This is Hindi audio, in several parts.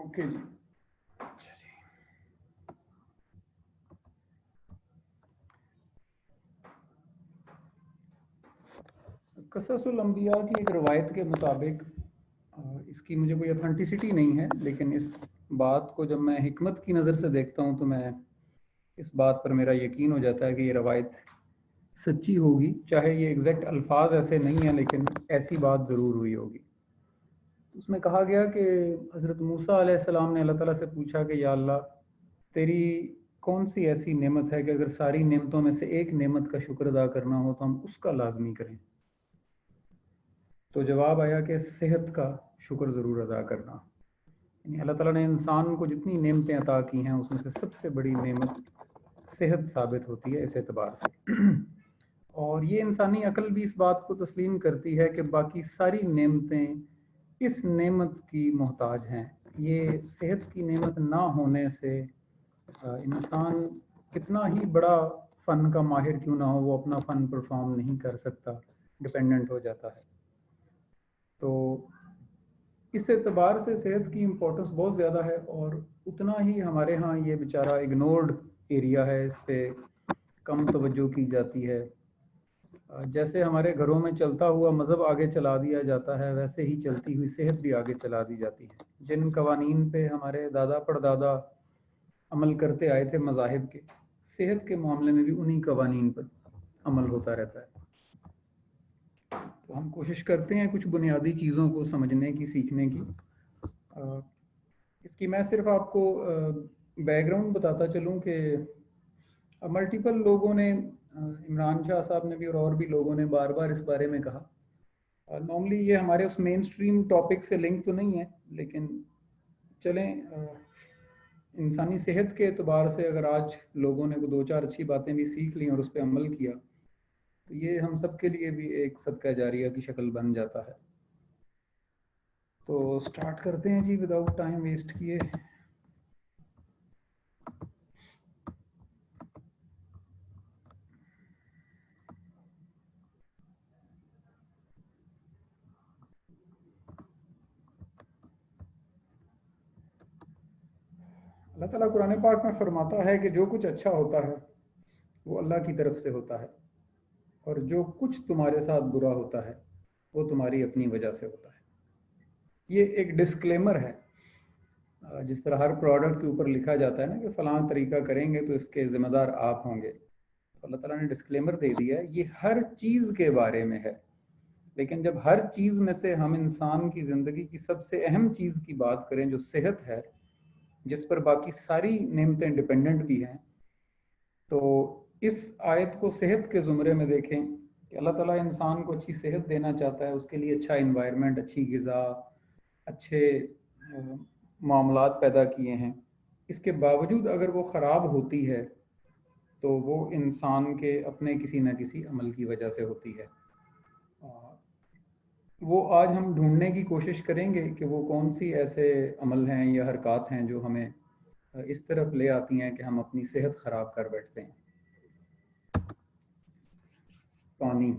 ओके जी। अच्छा जी। कससुल अंबिया की एक रवायत के मुताबिक, इसकी मुझे कोई अथेंटिसिटी नहीं है, लेकिन इस बात को जब मैं हिकमत की नज़र से देखता हूँ तो मैं इस बात पर मेरा यकीन हो जाता है कि ये रवायत सच्ची होगी। चाहे ये एग्जैक्ट अल्फाज ऐसे नहीं हैं, लेकिन ऐसी बात ज़रूर हुई होगी। उसमें कहा गया कि हज़रत मूसा अलैहिस्सलाम ने अल्लाह ताला से पूछा कि या अल्लाह, तेरी कौन सी ऐसी नेमत है कि अगर सारी नेमतों में से एक नेमत का शुक्र अदा करना हो तो हम उसका लाजमी करें। तो जवाब आया कि सेहत का शुक्र ज़रूर अदा करना। यानी अल्लाह ताला ने इंसान को जितनी नेमतें अता की हैं उसमें से सबसे बड़ी नेमत सेहत साबित होती है इस एतबार से। और ये इंसानी अकल भी इस बात को तस्लीम करती है कि बाकी सारी नेमतें इस नेमत की मोहताज हैं। ये सेहत की नेमत ना होने से इंसान कितना ही बड़ा फ़न का माहिर क्यों ना हो, वो अपना फ़न परफॉर्म नहीं कर सकता, डिपेंडेंट हो जाता है। तो इस एतबार से सेहत की इम्पोर्टेंस बहुत ज़्यादा है, और उतना ही हमारे यहाँ ये बेचारा इग्नोर्ड एरिया है, इस पर कम तवज्जो की जाती है। जैसे हमारे घरों में चलता हुआ मज़हब आगे चला दिया जाता है, वैसे ही चलती हुई सेहत भी आगे चला दी जाती है। जिन कवानीन पे हमारे दादा परदादा अमल करते आए थे मज़ाहिब के, सेहत के मामले में भी उन्हीं कवानीन पर अमल होता रहता है। तो हम कोशिश करते हैं कुछ बुनियादी चीज़ों को समझने की, सीखने की। इसकी मैं सिर्फ आपको बैकग्राउंड बताता चलूँ कि मल्टीपल लोगों ने, इमरान शाह साहब ने भी और भी लोगों ने बार बार इस बारे में कहा। नॉर्मली ये हमारे उस मेन स्ट्रीम टॉपिक से लिंक तो नहीं है, लेकिन चलें, इंसानी सेहत के एतबार से अगर आज लोगों ने दो चार अच्छी बातें भी सीख ली और उस पर अमल किया तो ये हम सब के लिए भी एक सदका जारिया की शक्ल बन जाता है। तो स्टार्ट करते हैं जी, विदाउट टाइम वेस्ट किए। अल्लाह ताला कुरान पाक में फरमाता है कि जो कुछ अच्छा होता है वो अल्लाह की तरफ से होता है, और जो कुछ तुम्हारे साथ बुरा होता है वो तुम्हारी अपनी वजह से होता है। ये एक डिस्क्लेमर है। जिस तरह हर प्रोडक्ट के ऊपर लिखा जाता है ना कि फ़लाँ तरीका करेंगे तो इसके ज़िम्मेदार आप होंगे, तो अल्लाह ताला ने डिस्क्लेमर दे दिया है, ये हर चीज़ के बारे में है। लेकिन जब हर चीज़ में से हम इंसान की ज़िंदगी की सबसे अहम चीज़ की बात करें जो सेहत है, जिस पर बाकी सारी नेमतें डिपेंडेंट भी हैं, तो इस आयत को सेहत के ज़ुमरे में देखें कि अल्लाह ताला इंसान को अच्छी सेहत देना चाहता है, उसके लिए अच्छा इन्वायरमेंट, अच्छी ग़िज़ा, अच्छे मामलात पैदा किए हैं। इसके बावजूद अगर वो ख़राब होती है तो वो इंसान के अपने किसी न किसी अमल की वजह से होती है। वो आज हम ढूंढने की कोशिश करेंगे कि वो कौन सी ऐसे अमल हैं या हरकत हैं जो हमें इस तरफ ले आती हैं कि हम अपनी सेहत ख़राब कर बैठते हैं। पानी।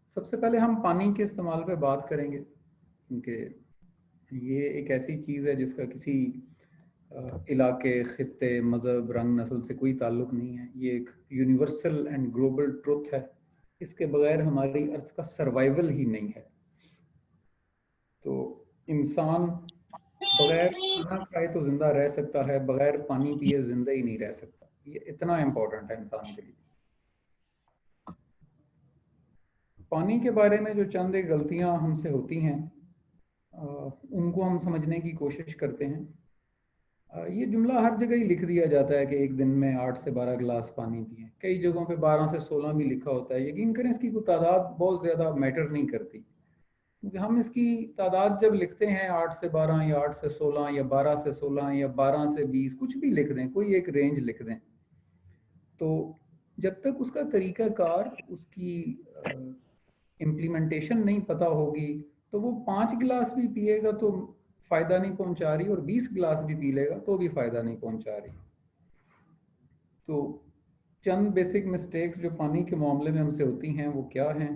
सबसे पहले हम पानी के इस्तेमाल पे बात करेंगे, क्योंकि ये एक ऐसी चीज़ है जिसका किसी इलाके, ख़ित्ते, मज़हब, रंग, नस्ल से कोई ताल्लुक़ नहीं है। ये एक यूनिवर्सल एंड ग्लोबल ट्रुथ है। इसके बगैर हमारी अर्थ का सर्वाइवल ही नहीं है। तो इंसान बगैर खाना खाए तो ज़िंदा रह सकता है, बगैर पानी पिए ज़िंदा ही नहीं रह सकता। ये इतना इम्पोर्टेंट है इंसान के लिए। पानी के बारे में जो चंद एक गलतियाँ हमसे होती हैं, उनको हम समझने की कोशिश करते हैं। ये जुमला हर जगह ही लिख दिया जाता है कि एक दिन में 8 से 12 गिलास पानी पिए। कई जगहों पे 12 से 16 भी लिखा होता है। यकीन करें इसकी कोई तादाद बहुत ज़्यादा मैटर नहीं करती, क्योंकि हम इसकी तादाद जब लिखते हैं 8 से 12 या 8 से 16 या 12 से 16 या 12 से 20, कुछ भी लिख दें, कोई एक रेंज लिख दें, तो जब तक उसका तरीक़ाकार, उसकी इम्प्लीमेंटेशन नहीं पता होगी, तो वो 5 गिलास भी पिएगा तो फ़ायदा नहीं पहुंचा रही, और 20 गिलास भी पी लेगा तो भी फ़ायदा नहीं पहुंचा रही। तो चंद बेसिक मिस्टेक्स जो पानी के मामले में हमसे होती हैं वो क्या हैं?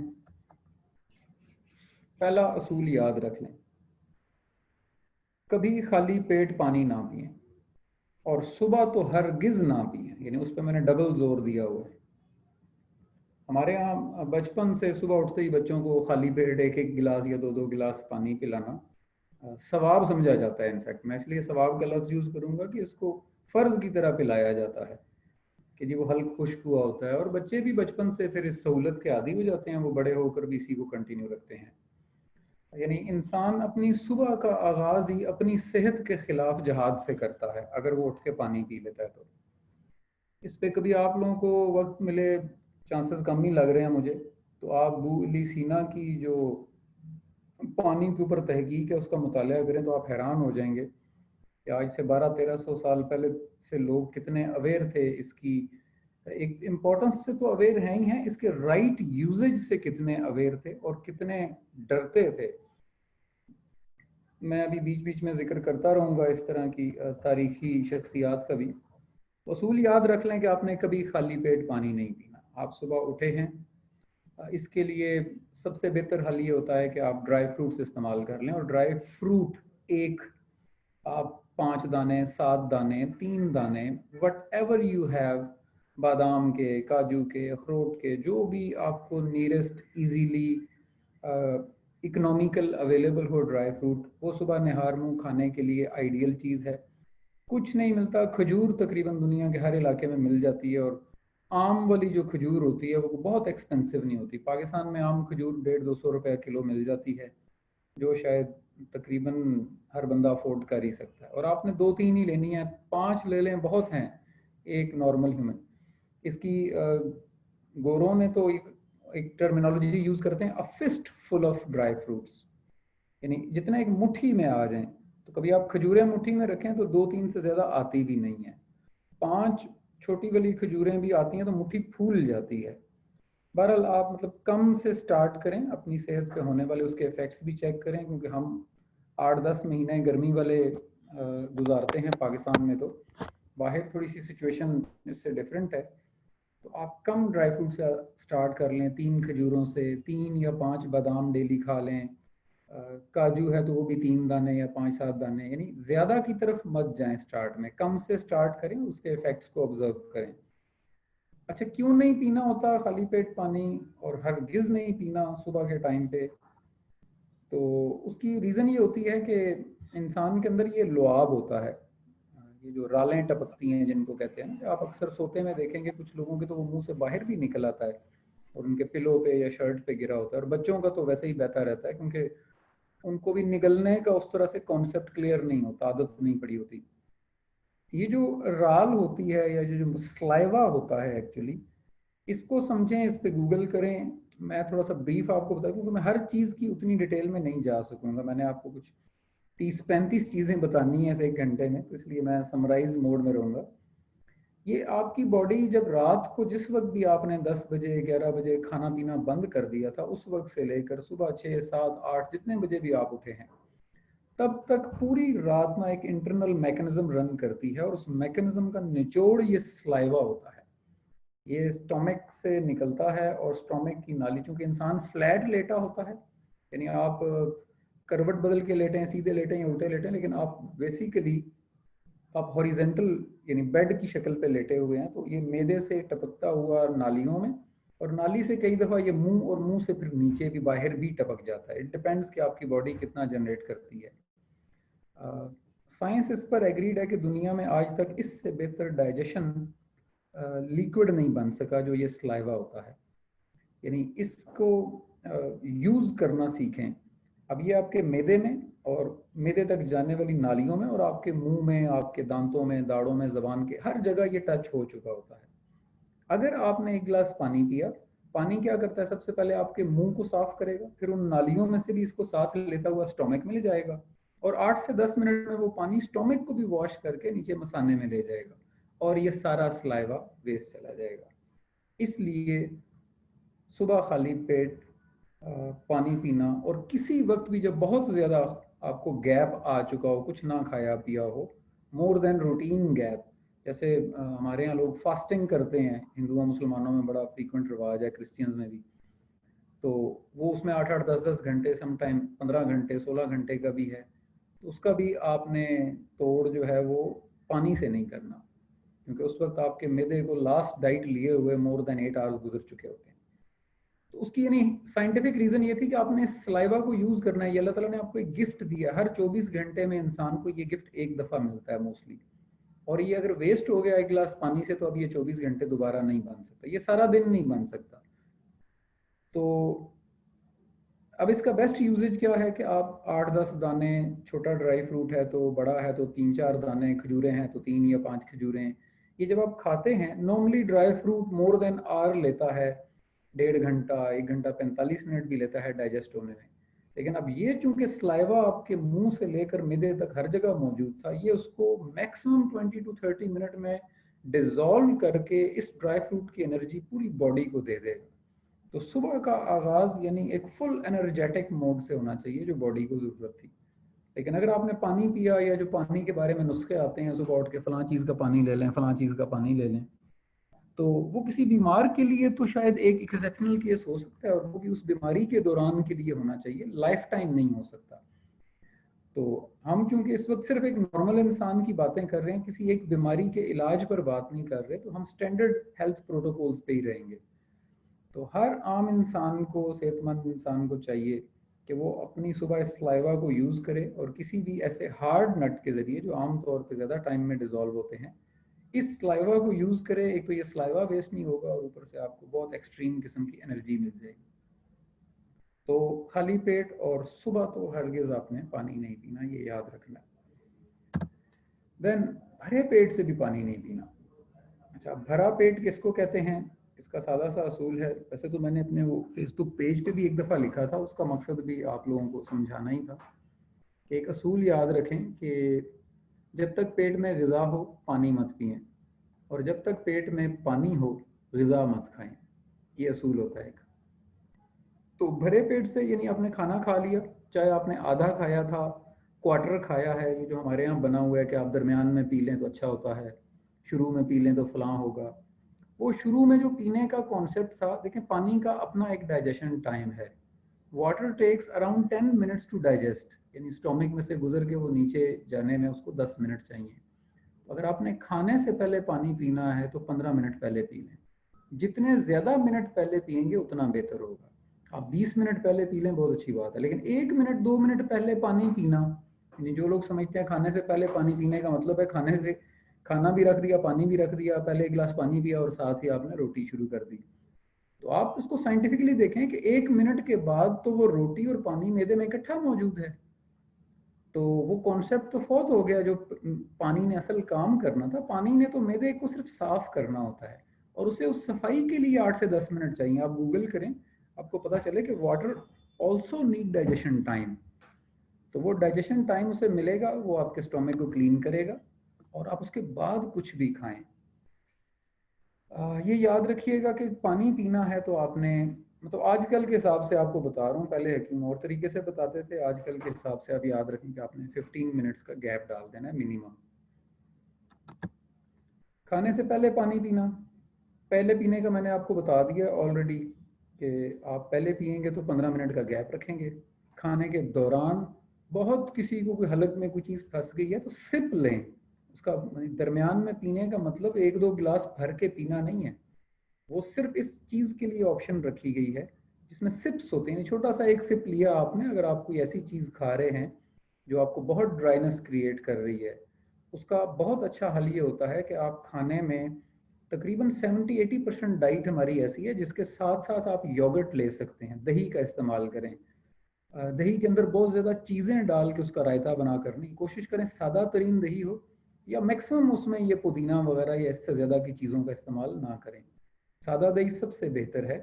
पहला असूल याद रख लें, कभी खाली पेट पानी ना पिए, और सुबह तो हरगिज ना पिए, यानी उस पर मैंने डबल जोर दिया हुआ है। हमारे यहाँ बचपन से सुबह उठते ही बच्चों को खाली पेट एक एक गिलास या दो दो गिलास पानी पिलाना सवाब समझा जाता है। इनफैक्ट मैं इसलिए सवाब का लफ्ज़ यूज़ करूँगा कि इसको फ़र्ज़ की तरह पिलाया जाता है कि जी वो हल्क खुश्क हुआ होता है, और बच्चे भी बचपन से फिर इस सहूलत के आदी हो जाते हैं, वो बड़े होकर भी इसी को कंटिन्यू रखते हैं। यानी इंसान अपनी सुबह का आगाज़ ही अपनी सेहत के ख़िलाफ़ जहाद से करता है अगर वो उठ के पानी पी लेता है तो। इस पे कभी आप लोगों को वक्त मिले, चांसेस कम ही लग रहे हैं मुझे, तो आप बू अली सीना की जो पानी के ऊपर तहकीक है उसका मुताला करें तो आप हैरान हो जाएंगे कि आज से 1200-1300 साल पहले से लोग कितने अवेयर थे इसकी। एक इम्पोर्टेंस से तो अवेयर हैं ही हैं, इसके राइट यूजेज से कितने अवेयर थे और कितने डरते थे। मैं अभी बीच बीच में जिक्र करता रहूँगा इस तरह की तारीखी शख्सियात का भी। असूल याद रख लें कि आपने कभी खाली पेट पानी नहीं पीना। आप सुबह उठे हैं, इसके लिए सबसे बेहतर हल ये होता है कि आप ड्राई फ्रूट्स इस्तेमाल कर लें। और ड्राई फ्रूट एक, आप 5 दाने, 7 दाने, 3 दाने, वट एवर यू हैव, बादाम के, काजू के, अखरोट के, जो भी आपको नियरेस्ट इजीली इकोनॉमिकल अवेलेबल हो ड्राई फ्रूट, वो सुबह निहार मुँह खाने के लिए आइडियल चीज़ है। कुछ नहीं मिलता, खजूर तकरीबन दुनिया के हर इलाके में मिल जाती है, और आम वाली जो खजूर होती है वो बहुत एक्सपेंसिव नहीं होती। पाकिस्तान में आम खजूर 150-200 रुपये किलो मिल जाती है, जो शायद तकरीबन हर बंदा अफोर्ड कर ही सकता है। और आपने 2-3 ही लेनी है, 5 ले लें बहुत हैं एक नॉर्मल ह्यूमन। इसकी गोरों ने तो एक टर्मिनोलॉजी यूज़ करते हैं, a fistful of dry fruits, यानी जितना एक मुट्ठी में आ जाएं। तो कभी आप खजूरें मुट्ठी में रखें तो 2-3 से ज़्यादा आती भी नहीं है। 5 छोटी वाली खजूरें भी आती हैं तो मुट्ठी फूल जाती है। बहरहाल आप मतलब कम से स्टार्ट करें, अपनी सेहत पे होने वाले उसके इफ़ेक्ट्स भी चेक करें, क्योंकि हम 8-10 महीने गर्मी वाले गुजारते हैं पाकिस्तान में, तो बाहर थोड़ी सी सिचुएशन इससे डिफरेंट है। तो आप कम ड्राई फ्रूट से स्टार्ट कर लें, 3 खजूरों से, 3 या 5 बादाम डेली खा लें, काजू है तो वो भी 3 दाने या 5-7 दाने, यानी ज़्यादा की तरफ मत जाएं। स्टार्ट में कम से स्टार्ट करें, उसके इफ़ेक्ट्स को ऑब्जर्व करें। अच्छा, क्यों नहीं पीना होता खाली पेट पानी, और हरगिज़ नहीं पीना सुबह के टाइम पे? तो उसकी रीज़न ये होती है कि इंसान के अंदर ये लुआब होता है, ये जो रालें टपकती हैं जिनको कहते हैं ना, कि आप अक्सर सोते में देखेंगे कुछ लोगों के तो वो मुंह से बाहर भी निकल आता है, और उनके पिलो पे या शर्ट पे गिरा होता है। और बच्चों का तो वैसे ही बहता रहता है, क्योंकि उनको भी निगलने का उस तरह से कॉन्सेप्ट क्लियर नहीं होता, आदत नहीं पड़ी होती। ये जो राल होती है या जो स्लाइवा होता है एक्चुअली, इसको समझें, इस पे गूगल करें। मैं थोड़ा सा ब्रीफ आपको बताऊं, क्योंकि मैं हर चीज़ की उतनी डिटेल में नहीं जा सकूंगा। मैंने आपको कुछ 30-35 चीज़ें बतानी है इस 1 घंटे में, तो इसलिए मैं समराइज मोड में रहूँगा। ये आपकी बॉडी जब रात को, जिस वक्त भी आपने 10 बजे 11 बजे खाना पीना बंद कर दिया था, उस वक्त से लेकर सुबह 6 7 8 जितने बजे भी आप उठे हैं, तब तक पूरी रात में एक इंटरनल मैकेनिज्म रन करती है, और उस मैकेनिज्म का निचोड़ ये स्लाइवा होता है। ये स्टोमक से निकलता है, और स्टोमक की नाली, चूंकि इंसान फ्लैट लेटा होता है, यानी आप करवट बदल के लेटे हैं, सीधे लेटे हैं या उल्टे लेटे हैं, लेकिन आप बेसिकली आप हॉरिजेंटल यानी बेड की शक्ल पे लेटे हुए हैं, तो ये मैदे से टपकता हुआ नालियों में, और नाली से कई दफ़ा ये मुंह, और मुंह से फिर नीचे भी बाहर भी टपक जाता है। इट डिपेंड्स कि आपकी बॉडी कितना जनरेट करती है। साइंस इस पर एग्रीड है कि दुनिया में आज तक इससे बेहतर डाइजेशन लिक्विड नहीं बन सका जो ये स्लाइवा होता है। यानी इसको यूज़ करना सीखें। अब ये आपके मैदे में और मैदे तक जाने वाली नालियों में, और आपके मुंह में, आपके दांतों में, दाढ़ों में, जबान के हर जगह ये टच हो चुका होता है। अगर आपने 1 गिलास पानी पिया, पानी क्या करता है, सबसे पहले आपके मुंह को साफ करेगा, फिर उन नालियों में से भी इसको साथ लेता हुआ स्टोमक में ले जाएगा, और 8 से 10 मिनट में वो पानी स्टोमक को भी वॉश करके नीचे मसाने में ले जाएगा, और ये सारा स्लाइवा वेस्ट चला जाएगा। इसलिए सुबह खाली पेट पानी पीना, और किसी वक्त भी जब बहुत ज़्यादा आपको गैप आ चुका हो, कुछ ना खाया पिया हो, मोर देन रूटीन गैप, जैसे हमारे यहाँ लोग फास्टिंग करते हैं, हिंदुओं मुसलमानों में बड़ा फ्रीक्वेंट रिवाज है, क्रिश्चियंस में भी, तो वो उसमें 8-8 10-10 घंटे, समटाइम 15 घंटे 16 घंटे का भी है। तो उसका भी आपने तोड़ जो है वो पानी से नहीं करना, क्योंकि उस वक्त आपके मैदे को लास्ट डाइट लिए हुए मोर देन 8 आवर्स गुजर चुके होते हैं। तो उसकी यानी साइंटिफिक रीज़न ये थी कि आपने सलाइवा को यूज़ करना है। ये अल्लाह ताला ने आपको एक गिफ्ट दिया। हर 24 घंटे में इंसान को ये गिफ्ट एक दफ़ा मिलता है मोस्टली, और ये अगर वेस्ट हो गया एक गिलास पानी से तो अब ये 24 घंटे दोबारा नहीं बन सकता, ये सारा दिन नहीं बन सकता। तो अब इसका बेस्ट यूजेज क्या है कि आप 8-10 दाने, छोटा ड्राई फ्रूट है तो, बड़ा है तो 3-4 दाने, खजूरें हैं तो 3 या 5 खजूरें, ये जब आप खाते हैं, normally dry fruit more than hour लेता है, 1.5 घंटा 1 घंटा 45 मिनट भी लेता है डाइजेस्ट होने में। लेकिन अब ये चूंकि स्लाइवा आपके मुंह से लेकर मिदे तक हर जगह मौजूद था, ये उसको मैक्सिमम 20 to 30 मिनट में डिजोल्व करके इस ड्राई फ्रूट की एनर्जी पूरी बॉडी को दे देगा। तो सुबह का आगाज यानी एक फुल एनर्जेटिक मोड से होना चाहिए जो बॉडी को जरूरत थी। लेकिन अगर आपने पानी पिया, या जो पानी के बारे में नुस्खे आते हैं सुबह उठ के, फलां चीज़ का पानी ले लें, फलां चीज़ का पानी ले लें, तो वो किसी बीमार के लिए तो शायद एक एक्सेप्शनल केस हो सकता है, और वो भी उस बीमारी के दौरान के लिए होना चाहिए, लाइफ टाइम नहीं हो सकता। तो हम चूंकि इस वक्त सिर्फ एक नॉर्मल इंसान की बातें कर रहे हैं, किसी एक बीमारी के इलाज पर बात नहीं कर रहे, तो हम स्टैंडर्ड हेल्थ प्रोटोकॉल्स पे ही रहेंगे। तो हर आम इंसान को, सेहतमंद इंसान को चाहिए कि वो अपनी सुबह स्लाइवा को यूज़ करे, और किसी भी ऐसे हार्ड नट के ज़रिए जो आम तौर पे ज़्यादा टाइम में डिज़ोल्व होते हैं, इस स्लाइवा को यूज़ करे। एक तो ये स्लाइवा वेस्ट नहीं होगा, और ऊपर से आपको बहुत एक्सट्रीम किस्म की एनर्जी मिल जाएगी। तो खाली पेट और सुबह तो हरगिज़ आपने पानी नहीं पीना, ये याद रखना। देन भरे पेट से भी पानी नहीं पीना। अच्छा, भरा पेट किसको कहते हैं, इसका सादा सा असूल है। वैसे तो मैंने अपने वो फेसबुक पेज पे भी एक दफ़ा लिखा था, उसका मकसद भी आप लोगों को समझाना ही था कि एक असूल याद रखें कि जब तक पेट में ग़िज़ा हो पानी मत पिएं, और जब तक पेट में पानी हो ग़िज़ा मत खाएं। ये असूल होता है एक। तो भरे पेट से यानी आपने खाना खा लिया, चाहे आपने आधा खाया था, क्वार्टर खाया है, ये जो हमारे यहाँ बना हुआ है कि आप दरमियान में पी लें तो अच्छा होता है, शुरू में पी लें तो फलां होगा, वो शुरू में जो पीने का कॉन्सेप्ट था, देखिए पानी का अपना एक डाइजेशन टाइम है। Water takes around 10 minutes to digest, यानी स्टोमिक में से गुजर के वो नीचे जाने में उसको 10 मिनट चाहिए। तो अगर आपने खाने से पहले पानी पीना है तो 15 मिनट पहले पी लें। जितने ज़्यादा मिनट पहले पिएंगे उतना बेहतर होगा। आप 20 मिनट पहले पी लें, बहुत अच्छी बात है, लेकिन 1 मिनट 2 मिनट पहले पानी पीना, यानी जो लोग समझते हैं खाने से पहले पानी पीने का मतलब है खाने से, खाना भी रख दिया, पानी भी रख दिया, पहले एक गिलास पानी पिया और साथ ही आपने रोटी शुरू कर दी। तो आप उसको साइंटिफिकली देखें कि 1 मिनट के बाद तो वो रोटी और पानी मैदे में इकट्ठा मौजूद है। तो वो कॉन्सेप्ट तो फौत हो गया। जो पानी ने असल काम करना था, पानी ने तो मैदे को सिर्फ साफ करना होता है, और उसे उस सफाई के लिए 8 से 10 मिनट चाहिए। आप गूगल करें, आपको पता चले कि water also need digestion time. तो वो डाइजेशन टाइम उसे मिलेगा, वो आपके स्टोमक को क्लीन करेगा, और आप उसके बाद कुछ भी खाएं। ये याद रखिएगा कि पानी पीना है तो आपने, मतलब आजकल के हिसाब से आपको बता रहा हूँ, पहले हकीम और तरीके से बताते थे, आजकल के हिसाब से आप याद रखें कि आपने 15 मिनट्स का गैप डाल देना है मिनिमम। खाने से पहले पानी पीना, पहले पीने का मैंने आपको बता दिया ऑलरेडी कि आप पहले पिएंगे तो 15 मिनट का गैप रखेंगे। खाने के दौरान बहुत किसी को कोई हलक में कोई चीज़ फंस गई है तो सिप लें। उसका दरमियान में पीने का मतलब 1-2 गिलास भर के पीना नहीं है, वो सिर्फ इस चीज़ के लिए ऑप्शन रखी गई है जिसमें सिप्स होते हैं। छोटा सा एक सिप लिया आपने, अगर आप कोई ऐसी चीज़ खा रहे हैं जो आपको बहुत ड्राइनेस क्रिएट कर रही है, उसका बहुत अच्छा हल ये होता है कि आप खाने में तकरीबन 70-80% डाइट हमारी ऐसी है जिसके साथ साथ आप योगर्ट ले सकते हैं, दही का इस्तेमाल करें। दही के अंदर बहुत ज़्यादा चीज़ें डाल के उसका रायता बना कर नहीं, कोशिश करें सादा तरीन दही हो, या मैक्सिमम उसमें ये पुदीना वगैरह या इससे ज़्यादा की चीज़ों का इस्तेमाल ना करें। सादा दही सबसे बेहतर है।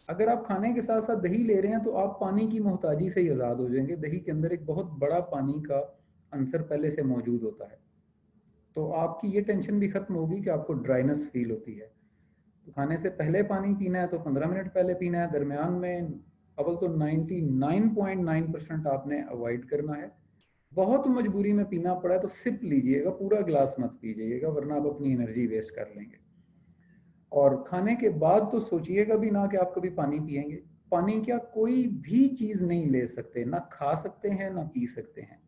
अगर आप खाने के साथ साथ दही ले रहे हैं तो आप पानी की मोहताजी से ही आज़ाद हो जाएंगे। दही के अंदर एक बहुत बड़ा पानी का अंसर पहले से मौजूद होता है, तो आपकी ये टेंशन भी ख़त्म होगी कि आपको ड्राइनेस फील होती है। तो खाने से पहले पानी पीना है तो 15 मिनट पहले पीना है। दरमियान में अव्वल तो 99.9% आपने अवॉइड करना है। बहुत मजबूरी में पीना पड़ा तो सिप लीजिएगा, पूरा गिलास मत पीजिएगा, वरना आप अपनी एनर्जी वेस्ट कर लेंगे। और खाने के बाद तो सोचिएगा भी ना कि आप कभी पानी पिएंगे। पानी क्या, कोई भी चीज़ नहीं ले सकते, ना खा सकते हैं ना पी सकते हैं।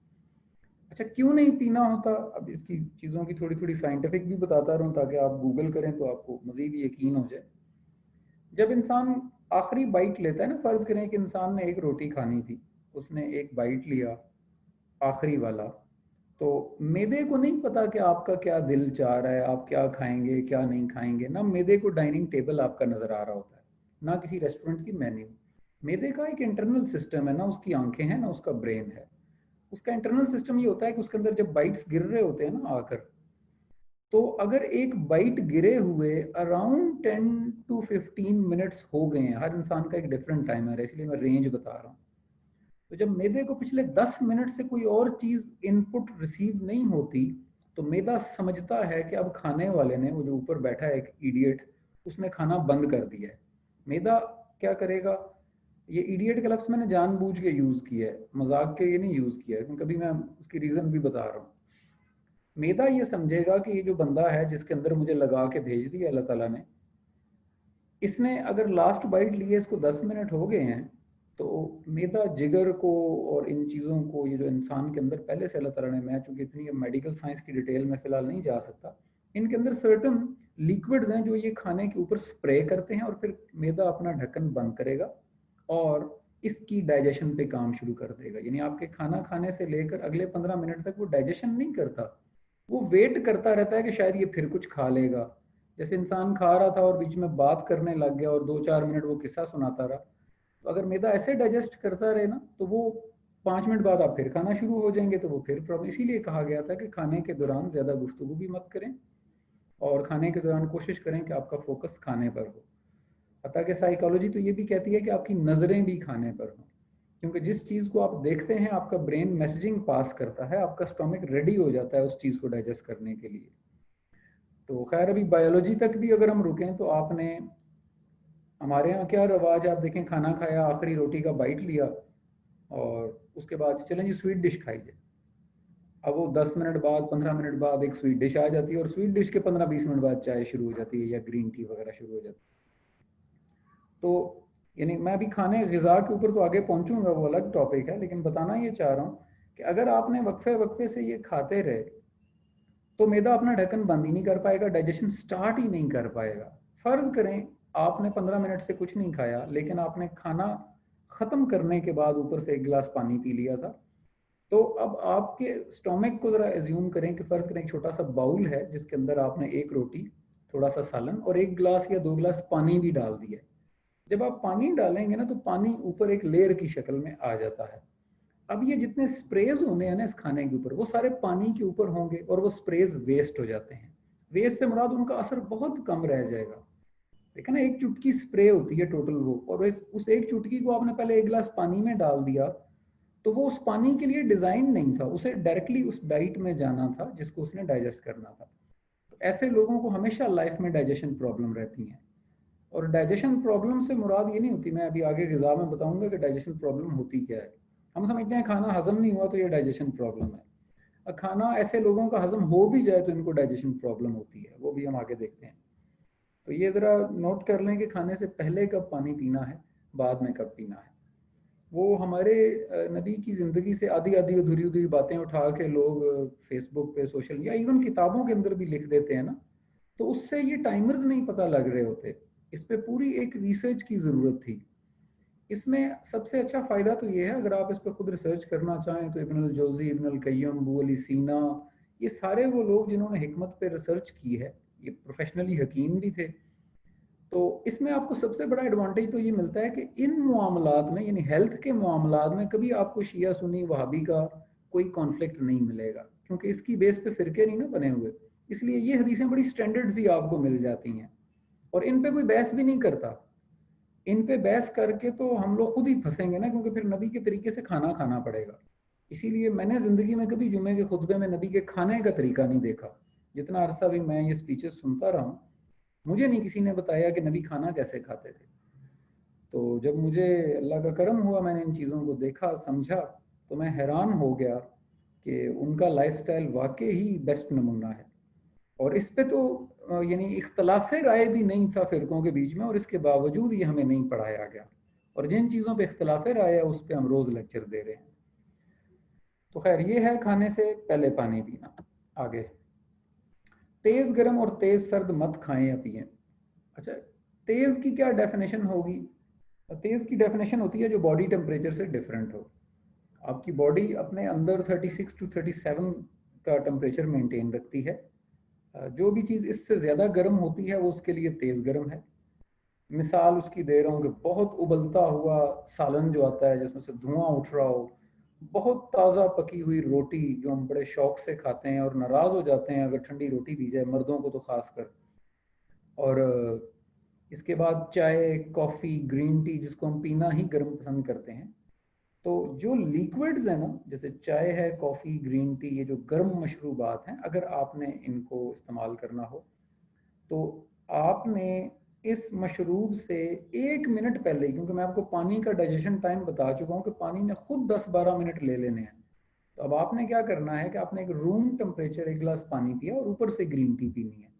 अच्छा, क्यों नहीं पीना होता? अब इसकी चीज़ों की थोड़ी थोड़ी साइंटिफिक भी बताता रहूँ ताकि आप गूगल करें तो आपको मज़ीद यकीन हो जाए। जब इंसान आखिरी बाइट लेता है ना, फ़र्ज़ करें कि इंसान ने एक रोटी खानी थी, उसने एक बाइट लिया आखिरी वाला, तो मैदे को नहीं पता कि आपका क्या दिल चाह रहा है, आप क्या खाएंगे क्या नहीं खाएंगे। ना मैदे को डाइनिंग टेबल आपका नज़र आ रहा होता है, ना किसी रेस्टोरेंट की मेन्यू। मैदे का एक इंटरनल सिस्टम है, ना उसकी आंखें हैं ना उसका ब्रेन है। उसका इंटरनल सिस्टम ये होता है कि उसके अंदर जब बाइट्स गिर रहे होते हैं ना आकर, तो अगर एक बाइट गिरे हुए अराउंड 10 to 15 मिनट्स हो गए हैं, हर इंसान का एक डिफरेंट टाइमर है इसलिए मैं रेंज बता रहा हूँ, तो जब मैदे को पिछले 10 मिनट से कोई और चीज़ इनपुट रिसीव नहीं होती, तो मैदा समझता है कि अब खाने वाले ने, वो जो ऊपर बैठा है एक इडियट, उसने खाना बंद कर दिया है। मैदा क्या करेगा? ये इडियट का लफ्ज़ मैंने जानबूझ के यूज़ किया है, मजाक के लिए नहीं यूज़ किया है, क्योंकि कभी मैं उसकी रीज़न भी बता रहा हूँ। मैदा ये समझेगा कि ये जो बंदा है जिसके अंदर मुझे लगा के भेज दिया अल्लाह ताला ने, इसने अगर लास्ट बाइट लिए इसको 10 मिनट हो गए हैं, तो मैदा जिगर को और इन चीज़ों को, ये जो इंसान के अंदर पहले से अल्लाह ताला ने, मैं चूँकि इतनी मेडिकल साइंस की डिटेल में फ़िलहाल नहीं जा सकता, इनके अंदर सर्टन लिक्विड्स हैं जो ये खाने के ऊपर स्प्रे करते हैं और फिर मैदा अपना ढक्कन बंद करेगा और इसकी डाइजेशन पे काम शुरू कर देगा। यानी आपके खाना खाने से लेकर अगले 15 मिनट तक वो डाइजेशन नहीं करता, वो वेट करता रहता है कि शायद ये फिर कुछ खा लेगा। जैसे इंसान खा रहा था और बीच में बात करने लग गया और 2-4 मिनट वो किस्सा सुनाता रहा, तो अगर मैदा ऐसे डाइजेस्ट करता रहे ना, तो वो 5 मिनट बाद आप फिर खाना शुरू हो जाएंगे, तो वो फिर प्रॉब्लम। इसीलिए कहा गया था कि खाने के दौरान ज़्यादा गुफ्तगू भी मत करें और खाने के दौरान कोशिश करें कि आपका फोकस खाने पर हो। हत्ता कि साइकोलॉजी तो ये भी कहती है कि आपकी नज़रें भी खाने पर हों, क्योंकि जिस चीज़ को आप देखते हैं आपका ब्रेन मैसेजिंग पास करता है, आपका स्टोमक रेडी हो जाता है उस चीज़ को डाइजेस्ट करने के लिए। तो खैर, अभी बायोलॉजी तक भी अगर हम रुकें तो आपने, हमारे यहाँ क्या रवाज है, आप देखें, खाना खाया, आखिरी रोटी का बाइट लिया और उसके बाद चलें जी स्वीट डिश खाई जाए। अब वो 10 मिनट बाद, 15 मिनट बाद एक स्वीट डिश आ जाती है और स्वीट डिश के 15-20 मिनट बाद चाय शुरू हो जाती है या ग्रीन टी वगैरह शुरू हो जाती है। तो यानी मैं अभी खाने ग़िज़ा के ऊपर तो आगे पहुंचूंगा, वो अलग टॉपिक है, लेकिन बताना ये चाह रहा हूँ कि अगर आपने वक्फे वक्फे से ये खाते रहे, तो मैदा अपना ढक्कन बंद ही नहीं कर पाएगा, डाइजेशन स्टार्ट ही नहीं कर पाएगा। फ़र्ज़ करें आपने 15 मिनट से कुछ नहीं खाया, लेकिन आपने खाना ख़त्म करने के बाद ऊपर से एक गिलास पानी पी लिया था, तो अब आपके स्टोमक को ज़रा एज्यूम करें कि फ़र्ज़ करें एक छोटा सा बाउल है जिसके अंदर आपने एक रोटी, थोड़ा सा सालन और एक गिलास या 2 गिलास पानी भी डाल दिया। जब आप पानी डालेंगे ना, तो पानी ऊपर एक लेयर की शक्ल में आ जाता है। अब ये जितने स्प्रेज होने हैं ना इस खाने के ऊपर, वो सारे पानी के ऊपर होंगे और वो स्प्रेज वेस्ट हो जाते हैं। वेस्ट से मुराद उनका असर बहुत कम रह जाएगा। देखा ना, एक चुटकी स्प्रे होती है टोटल वो, और उस एक चुटकी को आपने पहले एक गिलास पानी में डाल दिया, तो वो उस पानी के लिए डिज़ाइन नहीं था, उसे डायरेक्टली उस डाइट में जाना था जिसको उसने डाइजेस्ट करना था। तो ऐसे लोगों को हमेशा लाइफ में डाइजेशन प्रॉब्लम रहती हैं। और डाइजेशन प्रॉब्लम से मुराद ये नहीं होती, मैं अभी आगे ग़िज़ा में बताऊंगा कि डाइजेशन प्रॉब्लम होती क्या है। हम समझते हैं खाना हज़म नहीं हुआ तो ये डाइजेशन प्रॉब्लम है। खाना ऐसे लोगों का हज़म हो भी जाए तो इनको डाइजेशन प्रॉब्लम होती है, वो भी हम आगे देखते हैं। तो ये ज़रा नोट कर लें कि खाने से पहले कब पानी पीना है, बाद में कब पीना है। वो हमारे नबी की ज़िंदगी से आधी आधी अधूरी अधूरी बातें उठा के लोग फेसबुक पे, सोशल या इवन किताबों के अंदर भी लिख देते हैं ना, तो उससे ये टाइमर्स नहीं पता लग रहे होते। इस पे पूरी एक रिसर्च की ज़रूरत थी। इसमें सबसे अच्छा फ़ायदा तो ये है, अगर आप इस पर खुद रिसर्च करना चाहें तो इब्न अल जौज़ी, इब्न अल क़य्यम, अबू अली सीना, ये सारे वो लोग जिन्होंने हिकमत पे रिसर्च की है, ये प्रोफेशनली हकीम भी थे। तो इसमें आपको सबसे बड़ा एडवांटेज तो ये मिलता है कि इन मामलात में, यानी हेल्थ के मामलात में, कभी आपको शिया सुन्नी वहाबी का कोई कॉन्फ्लिक्ट नहीं मिलेगा, क्योंकि इसकी बेस पे फ़िरके नहीं ना बने हुए। इसलिए ये हदीसें बड़ी स्टैंडर्ड सी आपको मिल जाती हैं और इन पे कोई बहस भी नहीं करता। इन पे बहस करके तो हम लोग खुद ही फंसेंगे ना, क्योंकि फिर नबी के तरीके से खाना खाना पड़ेगा। इसीलिए मैंने ज़िंदगी में कभी जुमे के खुतबे में नबी के खाने का तरीका नहीं देखा। जितना अरसा भी मैं ये स्पीचेस सुनता रहा हूँ, मुझे नहीं किसी ने बताया कि नबी खाना कैसे खाते थे। तो जब मुझे अल्लाह का करम हुआ, मैंने इन चीज़ों को देखा, समझा, तो मैं हैरान हो गया कि उनका लाइफस्टाइल वाकई ही बेस्ट नमूना है। और इस पे तो यानी इख्तलाफ राय भी नहीं था फ़िरकों के बीच में, और इसके बावजूद ये हमें नहीं पढ़ाया गया। और जिन चीज़ों पे इख्तलाफ राय है उस पे हम रोज़ लेक्चर दे रहे हैं। तो खैर ये है खाने से पहले पानी पीना। आगे, तेज गर्म और तेज सर्द मत खाएं या पिएं। अच्छा, तेज की क्या डेफिनेशन होगी? तेज की डेफिनेशन होती है जो बॉडी टेम्परेचर से डिफरेंट हो। आपकी बॉडी अपने अंदर 36 टू 37 का टेम्परेचर मेंटेन रखती है। जो भी चीज़ इससे ज़्यादा गर्म होती है वो उसके लिए तेज़ गर्म है। मिसाल उसकी दे रहा हूँ कि बहुत उबलता हुआ सालन जो आता है जिसमें से धुआं उठ रहा हो, बहुत ताज़ा पकी हुई रोटी जो हम बड़े शौक से खाते हैं और नाराज़ हो जाते हैं अगर ठंडी रोटी दी जाए, मर्दों को तो खास कर। और इसके बाद चाय, कॉफ़ी, ग्रीन टी जिसको हम पीना ही गर्म पसंद करते हैं। तो जो लिक्विड्स है ना, जैसे चाय है, कॉफ़ी, ग्रीन टी, ये जो गर्म मशरूबात हैं, अगर आपने इनको इस्तेमाल करना हो तो आपने इस मशरूब से 1 मिनट पहले, क्योंकि मैं आपको पानी का डाइजेशन टाइम बता चुका हूँ कि पानी ने खुद 10-12 मिनट ले लेने हैं। तो अब आपने क्या करना है कि आपने एक रूम टेम्परेचर 1 गिलास पानी पिया और ऊपर से ग्रीन टी पीनी है।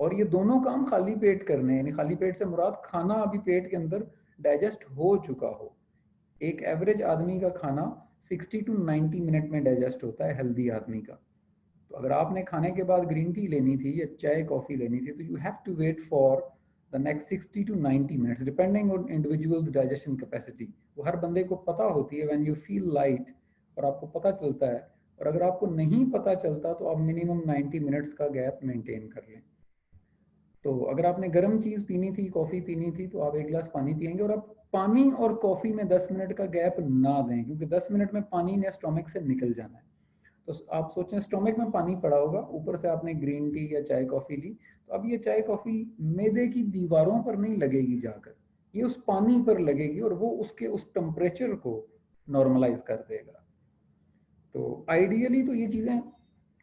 और ये दोनों काम खाली पेट करने हैं, यानी खाली पेट से मुराद खाना अभी पेट के अंदर डाइजेस्ट हो चुका हो। एक एवरेज आदमी का खाना 60 टू 90 मिनट में डाइजेस्ट होता है, हेल्दी आदमी का। तो अगर आपने खाने के बाद ग्रीन टी लेनी थी या चाय कॉफ़ी लेनी थी तो you have to wait for the next 60 to 90 minutes depending on individual's digestion capacity. वो हर बंदे को पता होती है व्हेन यू फील लाइट, और आपको पता चलता है। और अगर आपको नहीं पता चलता तो आप मिनिमम 90 मिनट्स का गैप मेंटेन कर लें। तो अगर आपने गर्म चीज़ पीनी थी, कॉफ़ी पीनी थी, तो आप 1 गिलास पानी पियेंगे। और आप पानी और कॉफ़ी में 10 मिनट का गैप ना दें, क्योंकि 10 मिनट में पानी ने स्टोमक से निकल जाना है। तो आप सोचें स्टोमक में पानी पड़ा होगा, ऊपर से आपने ग्रीन टी या चाय कॉफ़ी ली, तो अब ये चाय कॉफ़ी मैदे की दीवारों पर नहीं लगेगी जाकर, ये उस पानी पर लगेगी और वो उसके उस टेम्परेचर को नॉर्मलाइज कर देगा। तो आइडियली तो ये चीज़ें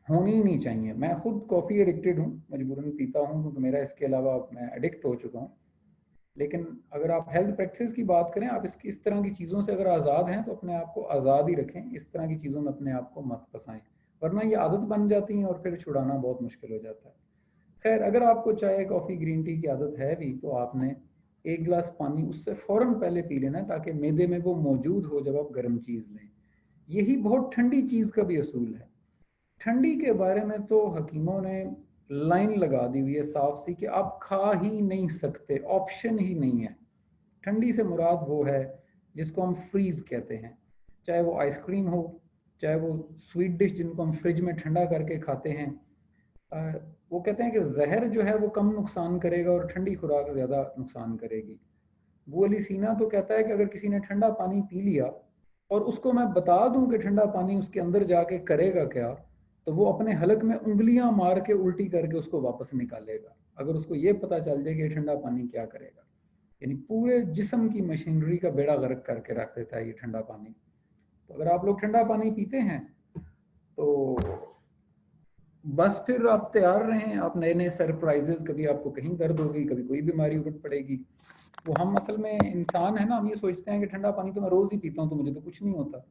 होनी ही नहीं चाहिए। मैं खुद कॉफ़ी एडिक्टेड हूँ, मजबूरन पीता हूँ क्योंकि मेरा इसके अलावा मैं एडिक्ट हो चुका हूँ। लेकिन अगर आप हेल्थ प्रैक्टिस की बात करें, आप इस तरह की चीज़ों से अगर आज़ाद हैं तो अपने आप को आज़ाद ही रखें, इस तरह की चीज़ों में अपने आप को मत फंसाएं, वरना ये आदत बन जाती है और फिर छुड़ाना बहुत मुश्किल हो जाता है। खैर, अगर आपको चाय कॉफ़ी ग्रीन टी की आदत है भी तो आपने 1 गिलास पानी उससे फ़ौरन पहले पी लेना है ताकि मैदे में वो मौजूद हो जब आप गर्म चीज़ लें। यही बहुत ठंडी चीज़ का भी असूल है। ठंडी के बारे में तो हकीमों ने लाइन लगा दी हुई है साफ सी कि आप खा ही नहीं सकते, ऑप्शन ही नहीं है। ठंडी से मुराद वो है जिसको हम फ्रीज कहते हैं, चाहे वो आइसक्रीम हो, चाहे वो स्वीट डिश जिनको हम फ्रिज में ठंडा करके खाते हैं। वो कहते हैं कि जहर जो है वो कम नुकसान करेगा और ठंडी खुराक ज़्यादा नुकसान करेगी। वो अली सीना तो कहता है कि अगर किसी ने ठंडा पानी पी लिया और उसको मैं बता दूं कि ठंडा पानी उसके अंदर जाके करेगा क्या, तो वो अपने हलक में उंगलियां मार के उल्टी करके उसको वापस निकालेगा, अगर उसको ये पता चल जाए कि ठंडा पानी क्या करेगा। यानी पूरे जिस्म की मशीनरी का बेड़ा गर्क करके रख देता है ये ठंडा पानी। तो अगर आप लोग ठंडा पानी पीते हैं तो बस फिर आप तैयार रहें, आप नए नए सरप्राइजेस, कभी आपको कहीं दर्द होगी, कभी कोई बीमारी उठ पड़ेगी। वो हम असल में इंसान है ना, हम ये सोचते हैं कि ठंडा पानी तो मैं रोज़ ही पीता हूँ तो मुझे तो कुछ नहीं होता।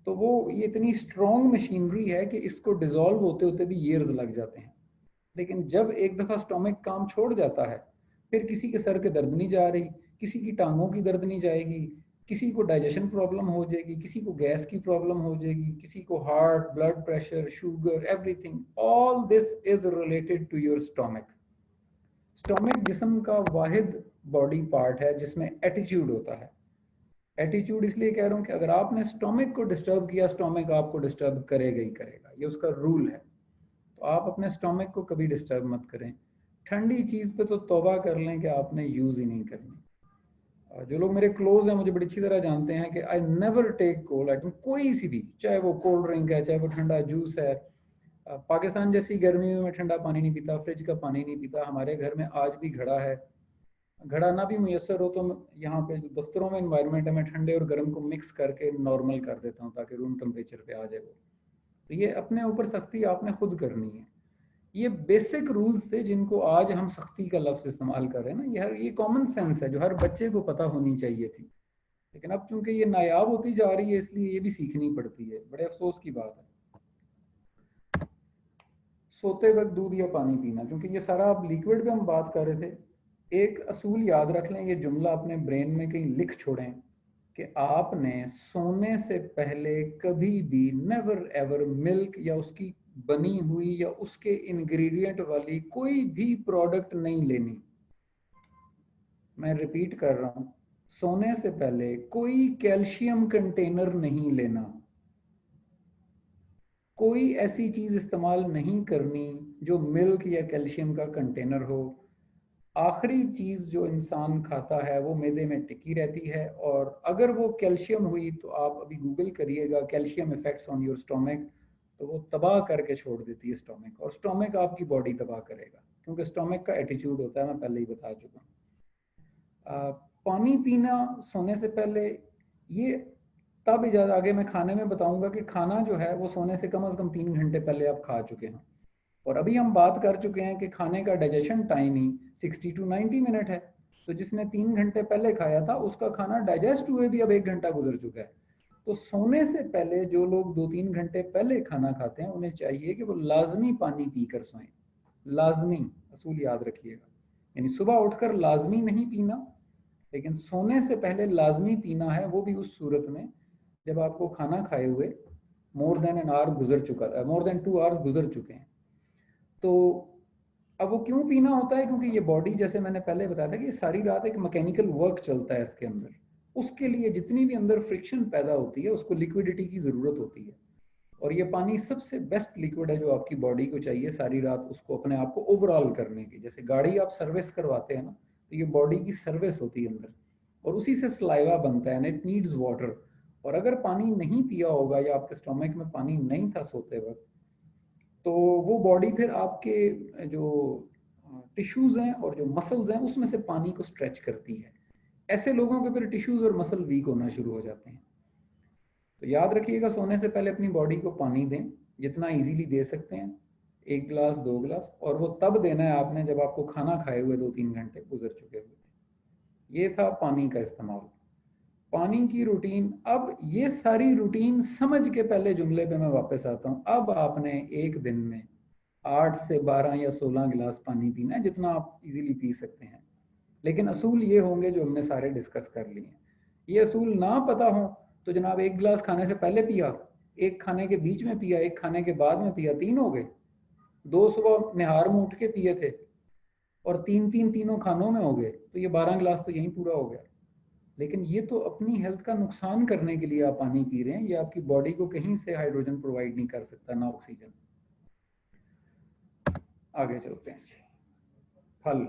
तो वो ये इतनी स्ट्रॉन्ग मशीनरी है कि इसको डिज़ोल्व होते होते भी ईयर्स लग जाते हैं। लेकिन जब एक दफ़ा स्टोमक काम छोड़ जाता है, फिर किसी के सर के दर्द नहीं जा रही, किसी की टांगों की दर्द नहीं जाएगी, किसी को डाइजेशन प्रॉब्लम हो जाएगी, किसी को गैस की प्रॉब्लम हो जाएगी, किसी को heart, blood pressure, sugar, everything, all this is related to your stomach. Stomach जिस्म का वाहिद बॉडी पार्ट है जिसमें एटीट्यूड होता है। एटीट्यूड इसलिए कह रहा हूँ कि अगर आपने स्टोमक को डिस्टर्ब किया, स्टोमक आपको डिस्टर्ब करेगा ही करेगा, ये उसका रूल है। तो आप अपने स्टोमक को कभी डिस्टर्ब मत करें। ठंडी चीज़ पे तो तौबा कर लें कि आपने यूज़ ही नहीं करनी। जो लोग मेरे क्लोज हैं मुझे बड़ी अच्छी तरह जानते हैं कि I never take cold item, कोई सी भी, चाहे वो कोल्ड ड्रिंक है, चाहे वो ठंडा जूस है। पाकिस्तान जैसी गर्मी में मैं ठंडा पानी नहीं पीता, फ्रिज का पानी नहीं पीता। हमारे घर में आज भी घड़ा है। घड़ा ना भी मुयसर हो तो यहाँ पे जो दफ्तरों में इन्वायरमेंट है, मैं ठंडे और गर्म को मिक्स करके नॉर्मल कर देता हूँ ताकि रूम टेम्परेचर पे आ जाए वो। तो ये अपने ऊपर सख्ती आपने खुद करनी है। ये बेसिक रूल्स थे जिनको आज हम सख्ती का लफ्ज़ इस्तेमाल कर रहे हैं ना, ये कॉमन सेंस है जो हर बच्चे को पता होनी चाहिए थी। लेकिन अब चूंकि ये नायाब होती जा रही है इसलिए ये भी सीखनी पड़ती है, बड़े अफसोस की बात है। सोते वक्त दूध या पानी पीना, क्योंकि ये सारा आप लिक्विड पे हम बात कर रहे थे। एक असूल याद रख लें, ये जुमला अपने ब्रेन में कहीं लिख छोड़ें कि आपने सोने से पहले कभी भी नेवर एवर मिल्क या उसकी बनी हुई या उसके इंग्रेडिएंट वाली कोई भी प्रोडक्ट नहीं लेनी। मैं रिपीट कर रहा हूं, सोने से पहले कोई कैल्शियम कंटेनर नहीं लेना, कोई ऐसी चीज इस्तेमाल नहीं करनी जो मिल्क या कैल्शियम का कंटेनर हो। आखिरी चीज जो इंसान खाता है वो मैदे में टिकी रहती है, और अगर वो कैल्शियम हुई तो आप अभी गूगल करिएगा calcium effects on your stomach, तो वो तबाह करके छोड़ देती है स्टोमक, और स्टोमक आपकी बॉडी तबाह करेगा, क्योंकि स्टोमक का एटीट्यूड होता है, मैं पहले ही बता चुका हूँ। पानी पीना सोने से पहले, ये तब इजाज़त, आगे मैं खाने में बताऊंगा कि खाना जो है वो सोने से कम 3 घंटे पहले आप खा चुके हैं। और अभी हम बात कर चुके हैं कि खाने का digestion time he 60 to 90 minute है। तो जिसने 3 घंटे पहले खाया था उसका खाना डाइजेस्ट हुए भी अब 1 घंटा गुजर चुका है। तो सोने से पहले जो लोग 2-3 घंटे पहले खाना खाते हैं उन्हें चाहिए कि वो लाजमी पानी पीकर सोएं। लाजमी असूल याद रखिएगा, यानी सुबह उठकर लाजमी नहीं पीना, लेकिन सोने से पहले लाजमी पीना है, वो भी उस सूरत में जब आपको खाना खाए हुए मोर देन एन आवर गुजर चुका, मोर देन 2 आवर्स गुजर चुके हैं। तो अब वो क्यों पीना होता है? क्योंकि ये बॉडी, जैसे मैंने पहले बताया था कि सारी रात एक मैकेनिकल वर्क चलता है इसके अंदर, उसके लिए जितनी भी अंदर फ्रिक्शन पैदा होती है उसको लिक्विडिटी की ज़रूरत होती है, और ये पानी सबसे बेस्ट लिक्विड है जो आपकी बॉडी को चाहिए सारी रात उसको अपने आप को ओवरऑल करने की। जैसे गाड़ी आप सर्विस करवाते हैं ना, तो ये बॉडी की सर्विस होती है अंदर, और उसी से सलाइवा बनता है, इट नीड्स वाटर। और अगर पानी नहीं पिया होगा या आपके स्टोमक में पानी नहीं था सोते वक्त, तो वो बॉडी फिर आपके जो टिश्यूज़ हैं और जो मसल्स हैं उसमें से पानी को स्ट्रेच करती है। ऐसे लोगों के फिर टिश्यूज़ और मसल वीक होना शुरू हो जाते हैं। तो याद रखिएगा, सोने से पहले अपनी बॉडी को पानी दें जितना इजीली दे सकते हैं, 1 गिलास 2 गिलास, और वो तब देना है आपने जब आपको खाना खाए हुए 2-3 घंटे गुजर चुके हुए। ये था पानी का इस्तेमाल, पानी की रूटीन। अब ये सारी रूटीन समझ के पहले जुमले पे मैं वापस आता हूँ। अब आपने एक दिन में 8 से 12 या 16 गिलास पानी पीना है, जितना आप इजीली पी सकते हैं, लेकिन असूल ये होंगे जो हमने सारे डिस्कस कर लिए हैं। ये असूल ना पता हो तो जनाब 1 गिलास खाने से पहले पिया, एक खाने के बीच में पिया, एक खाने के बाद में पिया, 3 हो गए। 2 सुबह निहार में उठ के पिए थे, और 3 तीनों खानों में हो गए, तो ये 12 गिलास तो यहीं पूरा हो गया। लेकिन ये तो अपनी हेल्थ का नुकसान करने के लिए आप पानी पी रहे हैं, ये आपकी बॉडी को कहीं से हाइड्रोजन प्रोवाइड नहीं कर सकता, ना ऑक्सीजन। आगे चलते हैं जी। फल,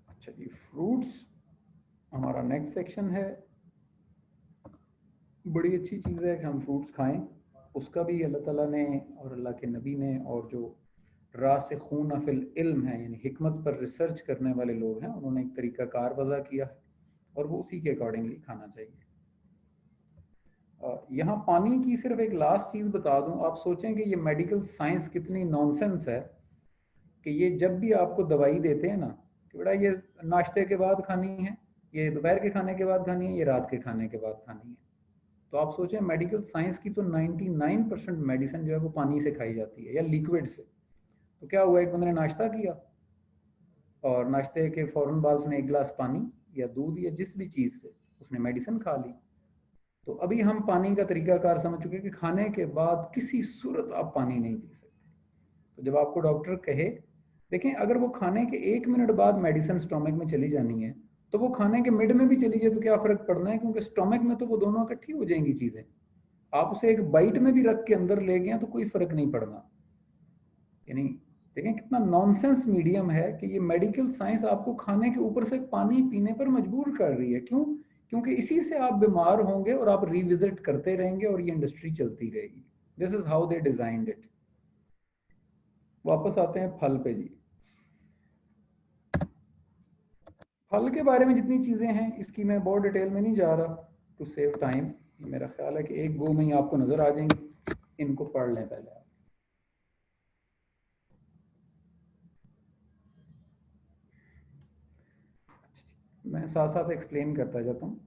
अच्छा जी, फ्रूट्स हमारा नेक्स्ट सेक्शन है। बड़ी अच्छी चीज़ है कि हम फ्रूट्स खाएं, उसका भी अल्लाह ताला ने और अल्लाह के नबी ने और जो रासिखून फिल इल्म है, यानी हिकमत पर रिसर्च करने वाले लोग हैं, उन्होंने एक तरीका कार वज़ा किया है, और वो उसी के अकॉर्डिंगली खाना चाहिए। यहाँ पानी की सिर्फ एक लास्ट चीज़ बता दूं, आप सोचें कि ये मेडिकल साइंस कितनी नॉनसेंस है कि ये जब भी आपको दवाई देते हैं ना कि बेटा ये नाश्ते के बाद खानी है, ये दोपहर के खाने के बाद खानी है, ये रात के खाने के बाद खानी है, तो आप सोचें मेडिकल साइंस की तो 99% मेडिसिन जो है वो पानी से खाई जाती है या लिक्विड से। तो क्या हुआ, एक बंदे ने नाश्ता किया और नाश्ते के फ़ौरन बाद उसने 1 गिलास पानी या दूध या जिस भी चीज़ से उसने मेडिसिन खा ली। तो अभी हम पानी का तरीकाकार समझ चुके हैं कि खाने के बाद किसी सूरत आप पानी नहीं पी सकते। तो जब आपको डॉक्टर कहे, देखें अगर वो खाने के 1 मिनट बाद मेडिसिन स्टोमक में चली जानी है, तो वो खाने के मिड में भी चली जाए तो क्या फ़र्क पड़ना है, क्योंकि स्टोमक में तो वो दोनों इकट्ठी हो जाएंगी चीज़ें। आप उसे एक बाइट में भी रख के अंदर ले गए तो कोई फ़र्क नहीं पड़ना। यानी देखें कितना नॉनसेंस मीडियम है कि ये मेडिकल साइंस आपको खाने के ऊपर से पानी पीने पर मजबूर कर रही है। क्यों? क्योंकि इसी से आप बीमार होंगे और आप रिविजिट करते रहेंगे और ये इंडस्ट्री चलती रहेगी। This is how they designed it. वापस आते हैं फल पे जी। फल के बारे में जितनी चीज़ें हैं इसकी मैं बहुत डिटेल में नहीं जा रहा टू सेव टाइम। मेरा ख्याल है कि एक गो में ही आपको नज़र आ जाएंगी, इनको पढ़ लें पहले आप। मैं साथ साथ एक्सप्लेन करता जाता हूँ।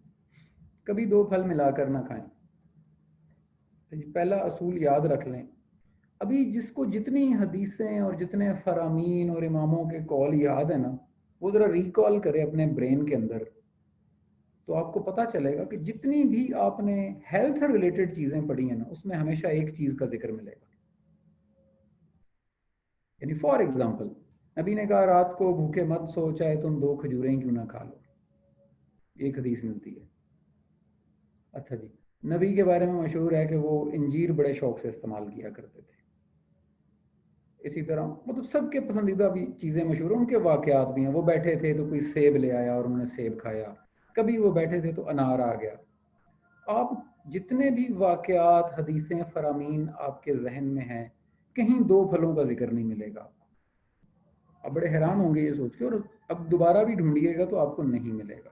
कभी दो फल मिलाकर ना खाएं। तो जी पहला असूल याद रख लें, अभी जिसको जितनी हदीसें और जितने फरामीन और इमामों के कॉल याद है ना, वो ज़रा रिकॉल करे अपने ब्रेन के अंदर, तो आपको पता चलेगा कि जितनी भी आपने हेल्थ रिलेटेड चीज़ें पढ़ी हैं ना, उसमें हमेशा एक चीज़ का जिक्र मिलेगा। यानी फॉर एग्जाम्पल, नबी ने कहा रात को भूखे मत सो, चाहे तुम 2 खजूरें क्यों ना खा लो, एक हदीस मिलती है। अच्छा जी, नबी के बारे में मशहूर है कि वो इंजीर बड़े शौक से इस्तेमाल किया करते थे। इसी तरह मतलब सबके पसंदीदा भी चीज़ें मशहूर हैं, उनके वाक़यात भी हैं। वो बैठे थे तो कोई सेब ले आया और उन्होंने सेब खाया, कभी वो बैठे थे तो अनार आ गया। आप जितने भी वाक़यात, हदीसें, फरामीन आपके जहन में हैं, कहीं 2 फलों का जिक्र नहीं मिलेगा आपको। आप बड़े हैरान होंगे ये सोच के, और अब दोबारा भी ढूंढिएगा तो आपको नहीं मिलेगा।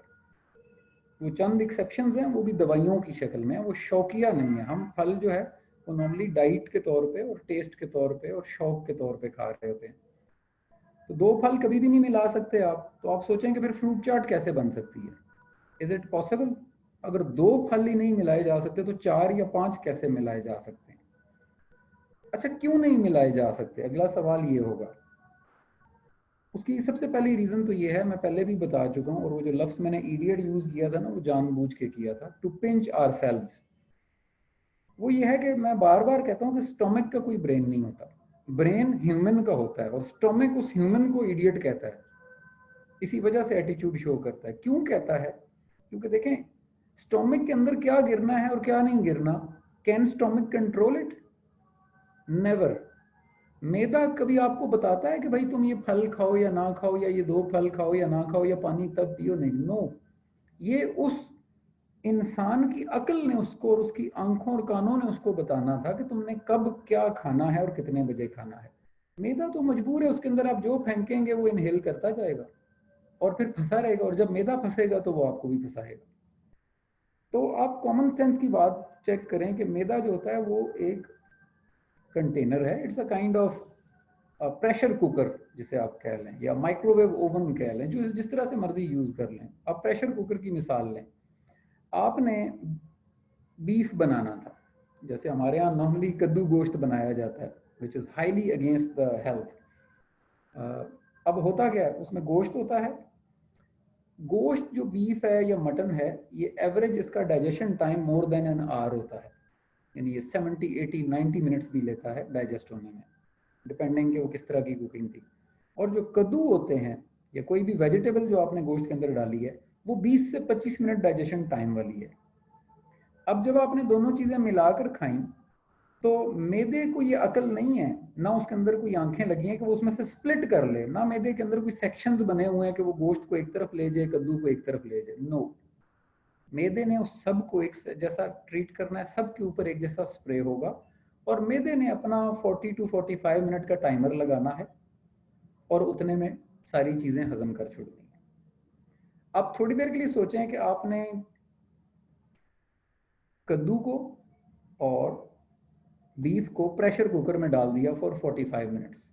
वो चंद एक्सेप्शंस हैं, वो भी दवाइयों की शक्ल में है, वो शौकिया नहीं है। हम फल जो है वो नॉर्मली डाइट के तौर पे और टेस्ट के तौर पे और शौक के तौर पे खा रहे होते हैं। तो 2 फल कभी भी नहीं मिला सकते आप, तो आप सोचेंगे फिर फ्रूट चाट कैसे बन सकती है? Is it possible? अगर 2 फल ही नहीं मिलाए जा सकते तो 4 या 5 कैसे मिलाए जा सकते हैं? अच्छा, क्यों नहीं मिलाए जा सकते? अगला सवाल ये होगा। उसकी सबसे पहली रीज़न तो ये है, मैं पहले भी बता चुका हूँ, और वो जो लफ्ज़ मैंने इडियट यूज़ किया था ना, वो जानबूझ के किया था, टू पिंच आवरसेल्व्स। वो ये है कि मैं बार बार कहता हूँ कि स्टोमक का कोई ब्रेन नहीं होता, ब्रेन ह्यूमन का होता है, और स्टोमक उस ह्यूमन को इडियट कहता है। इसी वजह से एटीट्यूड शो करता है। क्यों कहता है? क्योंकि देखें, स्टोमक के अंदर क्या गिरना है और क्या नहीं गिरना, can stomach control it? Never. मैदा कभी आपको बताता है कि भाई तुम ये फल खाओ या ना खाओ, या ये 2 फल खाओ या ना खाओ, या पानी तब पियो? नहीं, नो। ये उस इंसान की अक्ल ने उसको, और उसकी आंखों और कानों ने उसको बताना था कि तुमने कब क्या खाना है और कितने बजे खाना है। मैदा तो मजबूर है, उसके अंदर आप जो फेंकेंगे वो इनहेल करता जाएगा और फिर फंसा रहेगा, और जब मैदा फंसेगा तो वो आपको भी फंसाएगा। तो आप कॉमन सेंस की बात चेक करें कि मैदा जो होता है वो एक कंटेनर है, it's a kind of pressure cooker जिसे आप कह लें, या माइक्रोवेव ओवन कह लें, जो जिस तरह से मर्जी यूज कर लें। आप प्रेशर कुकर की मिसाल लें। आपने बीफ बनाना था, जैसे हमारे यहाँ नॉर्मली कद्दू गोश्त बनाया जाता है, which is highly against the health. अब होता क्या है, उसमें गोश्त होता है। गोश्त जो बीफ है या मटन है, ये एवरेज इसका digestion time more than an hour होता है। यानी ये 70, 80, 90 मिनट्स भी लेता है डाइजेस्ट होने में, डिपेंडिंग कि वो किस तरह की कुकिंग थी। और जो कद्दू होते हैं या कोई भी वेजिटेबल जो आपने गोश्त के अंदर डाली है, वो 20 से 25 मिनट डाइजेशन टाइम वाली है। अब जब आपने दोनों चीज़ें मिलाकर खाई, तो मैदे को ये अकल नहीं है, ना उसके अंदर कोई आंखें लगी हैं कि वो उसमें से स्प्लिट कर ले, ना मैदे के अंदर कोई सेक्शंस बने हुए हैं कि वो गोश्त को एक तरफ ले जाए, कद्दू को एक तरफ ले जाए। नो, मैदे ने उस सब को एक जैसा ट्रीट करना है, सब के ऊपर एक जैसा स्प्रे होगा, और मैदे ने अपना 40 to 45 मिनट का टाइमर लगाना है, और उतने में सारी चीज़ें हजम कर छोड़नी है। आप थोड़ी देर के लिए सोचें कि आपने कद्दू को और बीफ को प्रेशर कुकर में डाल दिया फॉर 45 मिनट्स।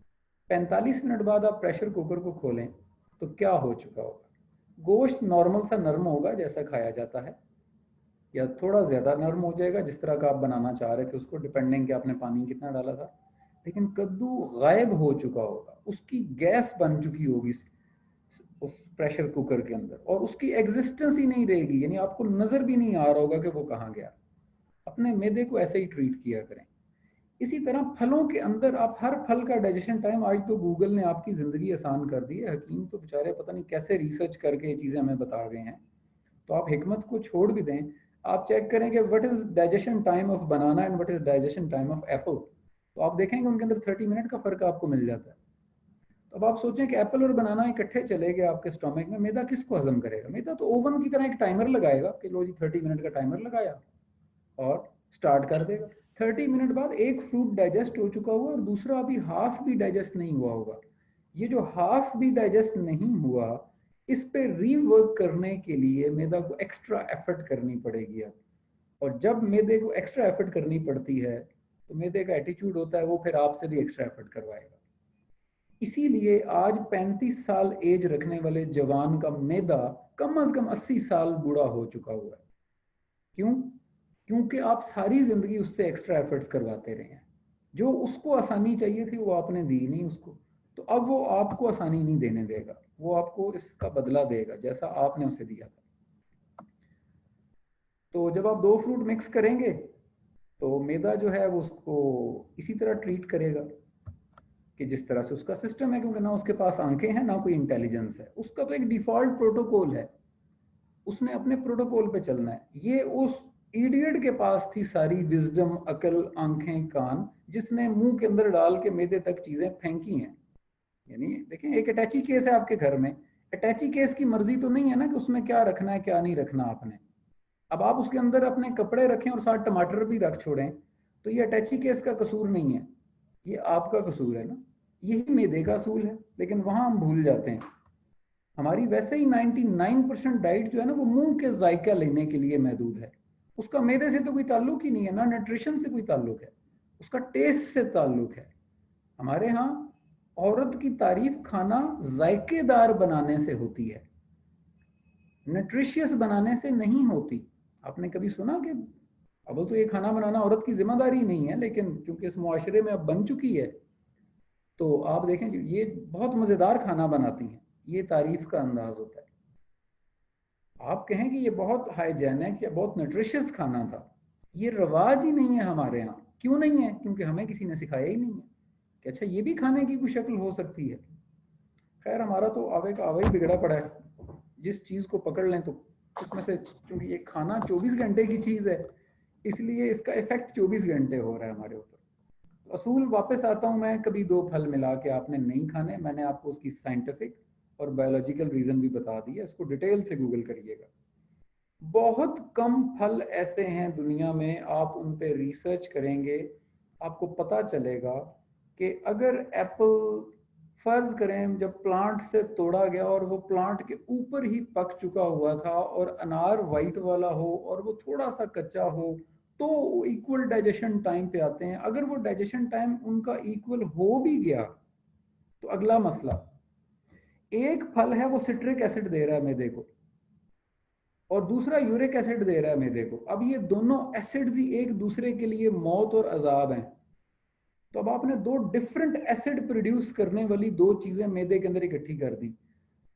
45 मिनट बाद आप प्रेशर कुकर को खोलें तो क्या हो चुका होगा? गोश्त नॉर्मल सा नरम होगा जैसा खाया जाता है, या थोड़ा ज़्यादा नरम हो जाएगा जिस तरह का आप बनाना चाह रहे थे उसको, डिपेंडिंग कि आपने पानी कितना डाला था। लेकिन कद्दू गायब हो चुका होगा, उसकी गैस बन चुकी होगी उस प्रेशर कुकर के अंदर, और उसकी एग्जिस्टेंस ही नहीं रहेगी, यानी आपको नज़र भी नहीं आ रहा होगा कि वो कहाँ गया। अपने मैदे को ऐसे ही ट्रीट किया करें। इसी तरह फलों के अंदर आप हर फल का डाइजेशन टाइम, आज तो गूगल ने आपकी ज़िंदगी आसान कर दी है, हकीम तो बेचारे पता नहीं कैसे रिसर्च करके ये चीज़ें हमें बता गए हैं। तो आप हिकमत को छोड़ भी दें, आप चेक करें कि what is digestion time of banana and what is digestion time of Apple, तो आप देखेंगे उनके अंदर 30 मिनट का फ़र्क आपको मिल जाता है। तो अब आप सोचें कि एप्पल और बनाना इकट्ठे चले गए आपके स्टोमक में, मैदा किसको हजम करेगा? मैदा तो ओवन की तरह एक टाइमर लगाएगा कि लो जी 30 मिनट का टाइमर लगाया और स्टार्ट कर देगा। 30 मिनट बाद एक फ्रूट डाइजेस्ट हो चुका होगा और दूसरा अभी हाफ भी डाइजेस्ट नहीं हुआ होगा। ये जो हाफ भी डाइजेस्ट नहीं हुआ, इस पे रीवर्क करने के लिए मैदा को एक्स्ट्रा एफर्ट करनी पड़ेगी अब। और जब मैदे को एक्स्ट्रा एफर्ट करनी पड़ती है तो मैदे का एटीट्यूड होता है वो फिर आपसे भी एक्स्ट्रा एफर्ट करवाएगा। इसीलिए आज 35 साल एज रखने वाले जवान का मैदा कम अज कम 80 साल बूढ़ा हो चुका हुआ है। क्यों? क्योंकि आप सारी जिंदगी उससे एक्स्ट्रा एफर्ट्स करवाते रहे हैं। जो उसको आसानी चाहिए थी वो आपने दी नहीं उसको, तो अब वो आपको आसानी नहीं देने देगा, वो आपको इसका बदला देगा जैसा आपने उसे दिया था। तो जब आप दो फ्रूट मिक्स करेंगे तो मैदा जो है वो उसको इसी तरह ट्रीट करेगा कि जिस तरह से उसका सिस्टम है, क्योंकि ना उसके पास आंखें हैं ना कोई इंटेलिजेंस है, उसका तो एक डिफॉल्ट प्रोटोकॉल है, उसने अपने प्रोटोकॉल पे चलना है। ये उस इडियट के पास थी सारी विजडम, अकल, आंखें, कान, जिसने मुंह के अंदर डाल के मैदे तक चीजें फेंकी हैं। यानी देखें, एक अटैची केस है आपके घर में, अटैची केस की मर्जी तो नहीं है ना कि उसमें क्या रखना है क्या नहीं रखना आपने। अब आप उसके अंदर अपने कपड़े रखें और साथ टमाटर भी रख छोड़ें, तो ये अटैची केस का कसूर नहीं है, ये आपका कसूर है ना, यही मैदे का असूल है। लेकिन वहां हम भूल जाते हैं, हमारी वैसे ही 99% डाइट जो है ना वो मुंह के जायका लेने के लिए महदूद है, उसका मैदे से तो कोई ताल्लुक ही नहीं है, ना न्यूट्रिशन से कोई ताल्लुक है, उसका टेस्ट से ताल्लुक है। हमारे यहाँ औरत की तारीफ खाना जायकेदार बनाने से होती है, न्यूट्रिशियस बनाने से नहीं होती। आपने कभी सुना कि अब तो ये खाना बनाना औरत की जिम्मेदारी नहीं है, लेकिन चूंकि इस मुआशरे में अब बन चुकी है, तो आप देखें ये बहुत मज़ेदार खाना बनाती हैं, ये तारीफ का अंदाज होता है। आप कहें कि ये बहुत हाइजेनिक या बहुत न्यूट्रिशियस खाना था, ये रवाज ही नहीं है हमारे यहाँ। क्यों नहीं है? क्योंकि हमें किसी ने सिखाया ही नहीं है कि अच्छा ये भी खाने की कोई शक्ल हो सकती है। खैर, हमारा तो आवे का आवा ही बिगड़ा पड़ा है, जिस चीज़ को पकड़ लें तो उसमें से, क्योंकि ये खाना 24 घंटे की चीज़ है, इसलिए इसका इफेक्ट 24 घंटे हो रहा है हमारे ऊपर। तो असूल वापस आता हूँ मैं, कभी दो फल मिला के आपने नहीं खाने, मैंने आपको उसकी साइंटिफिक और बायोलॉजिकल रीज़न भी बता दिया, इसको डिटेल से गूगल करिएगा। बहुत कम फल ऐसे हैं दुनिया में, आप उन पे रिसर्च करेंगे आपको पता चलेगा कि अगर एप्पल, फर्ज करें जब प्लांट से तोड़ा गया और वो प्लांट के ऊपर ही पक चुका हुआ था, और अनार वाइट वाला हो और वो थोड़ा सा कच्चा हो, तो इक्वल डाइजेशन टाइम पे आते हैं। अगर वो डाइजेशन टाइम उनका इक्वल हो भी गया तो अगला मसला, एक फल है वो सिट्रिक एसिड दे रहा है मैदे को और दूसरा यूरिक एसिड दे रहा है मैदे को, अब ये दोनों एसिड्स ही एक दूसरे के लिए मौत और अजाब हैं। तो अब आपने दो डिफरेंट एसिड प्रोड्यूस करने वाली दो चीजें मैदे के अंदर इकट्ठी कर दी।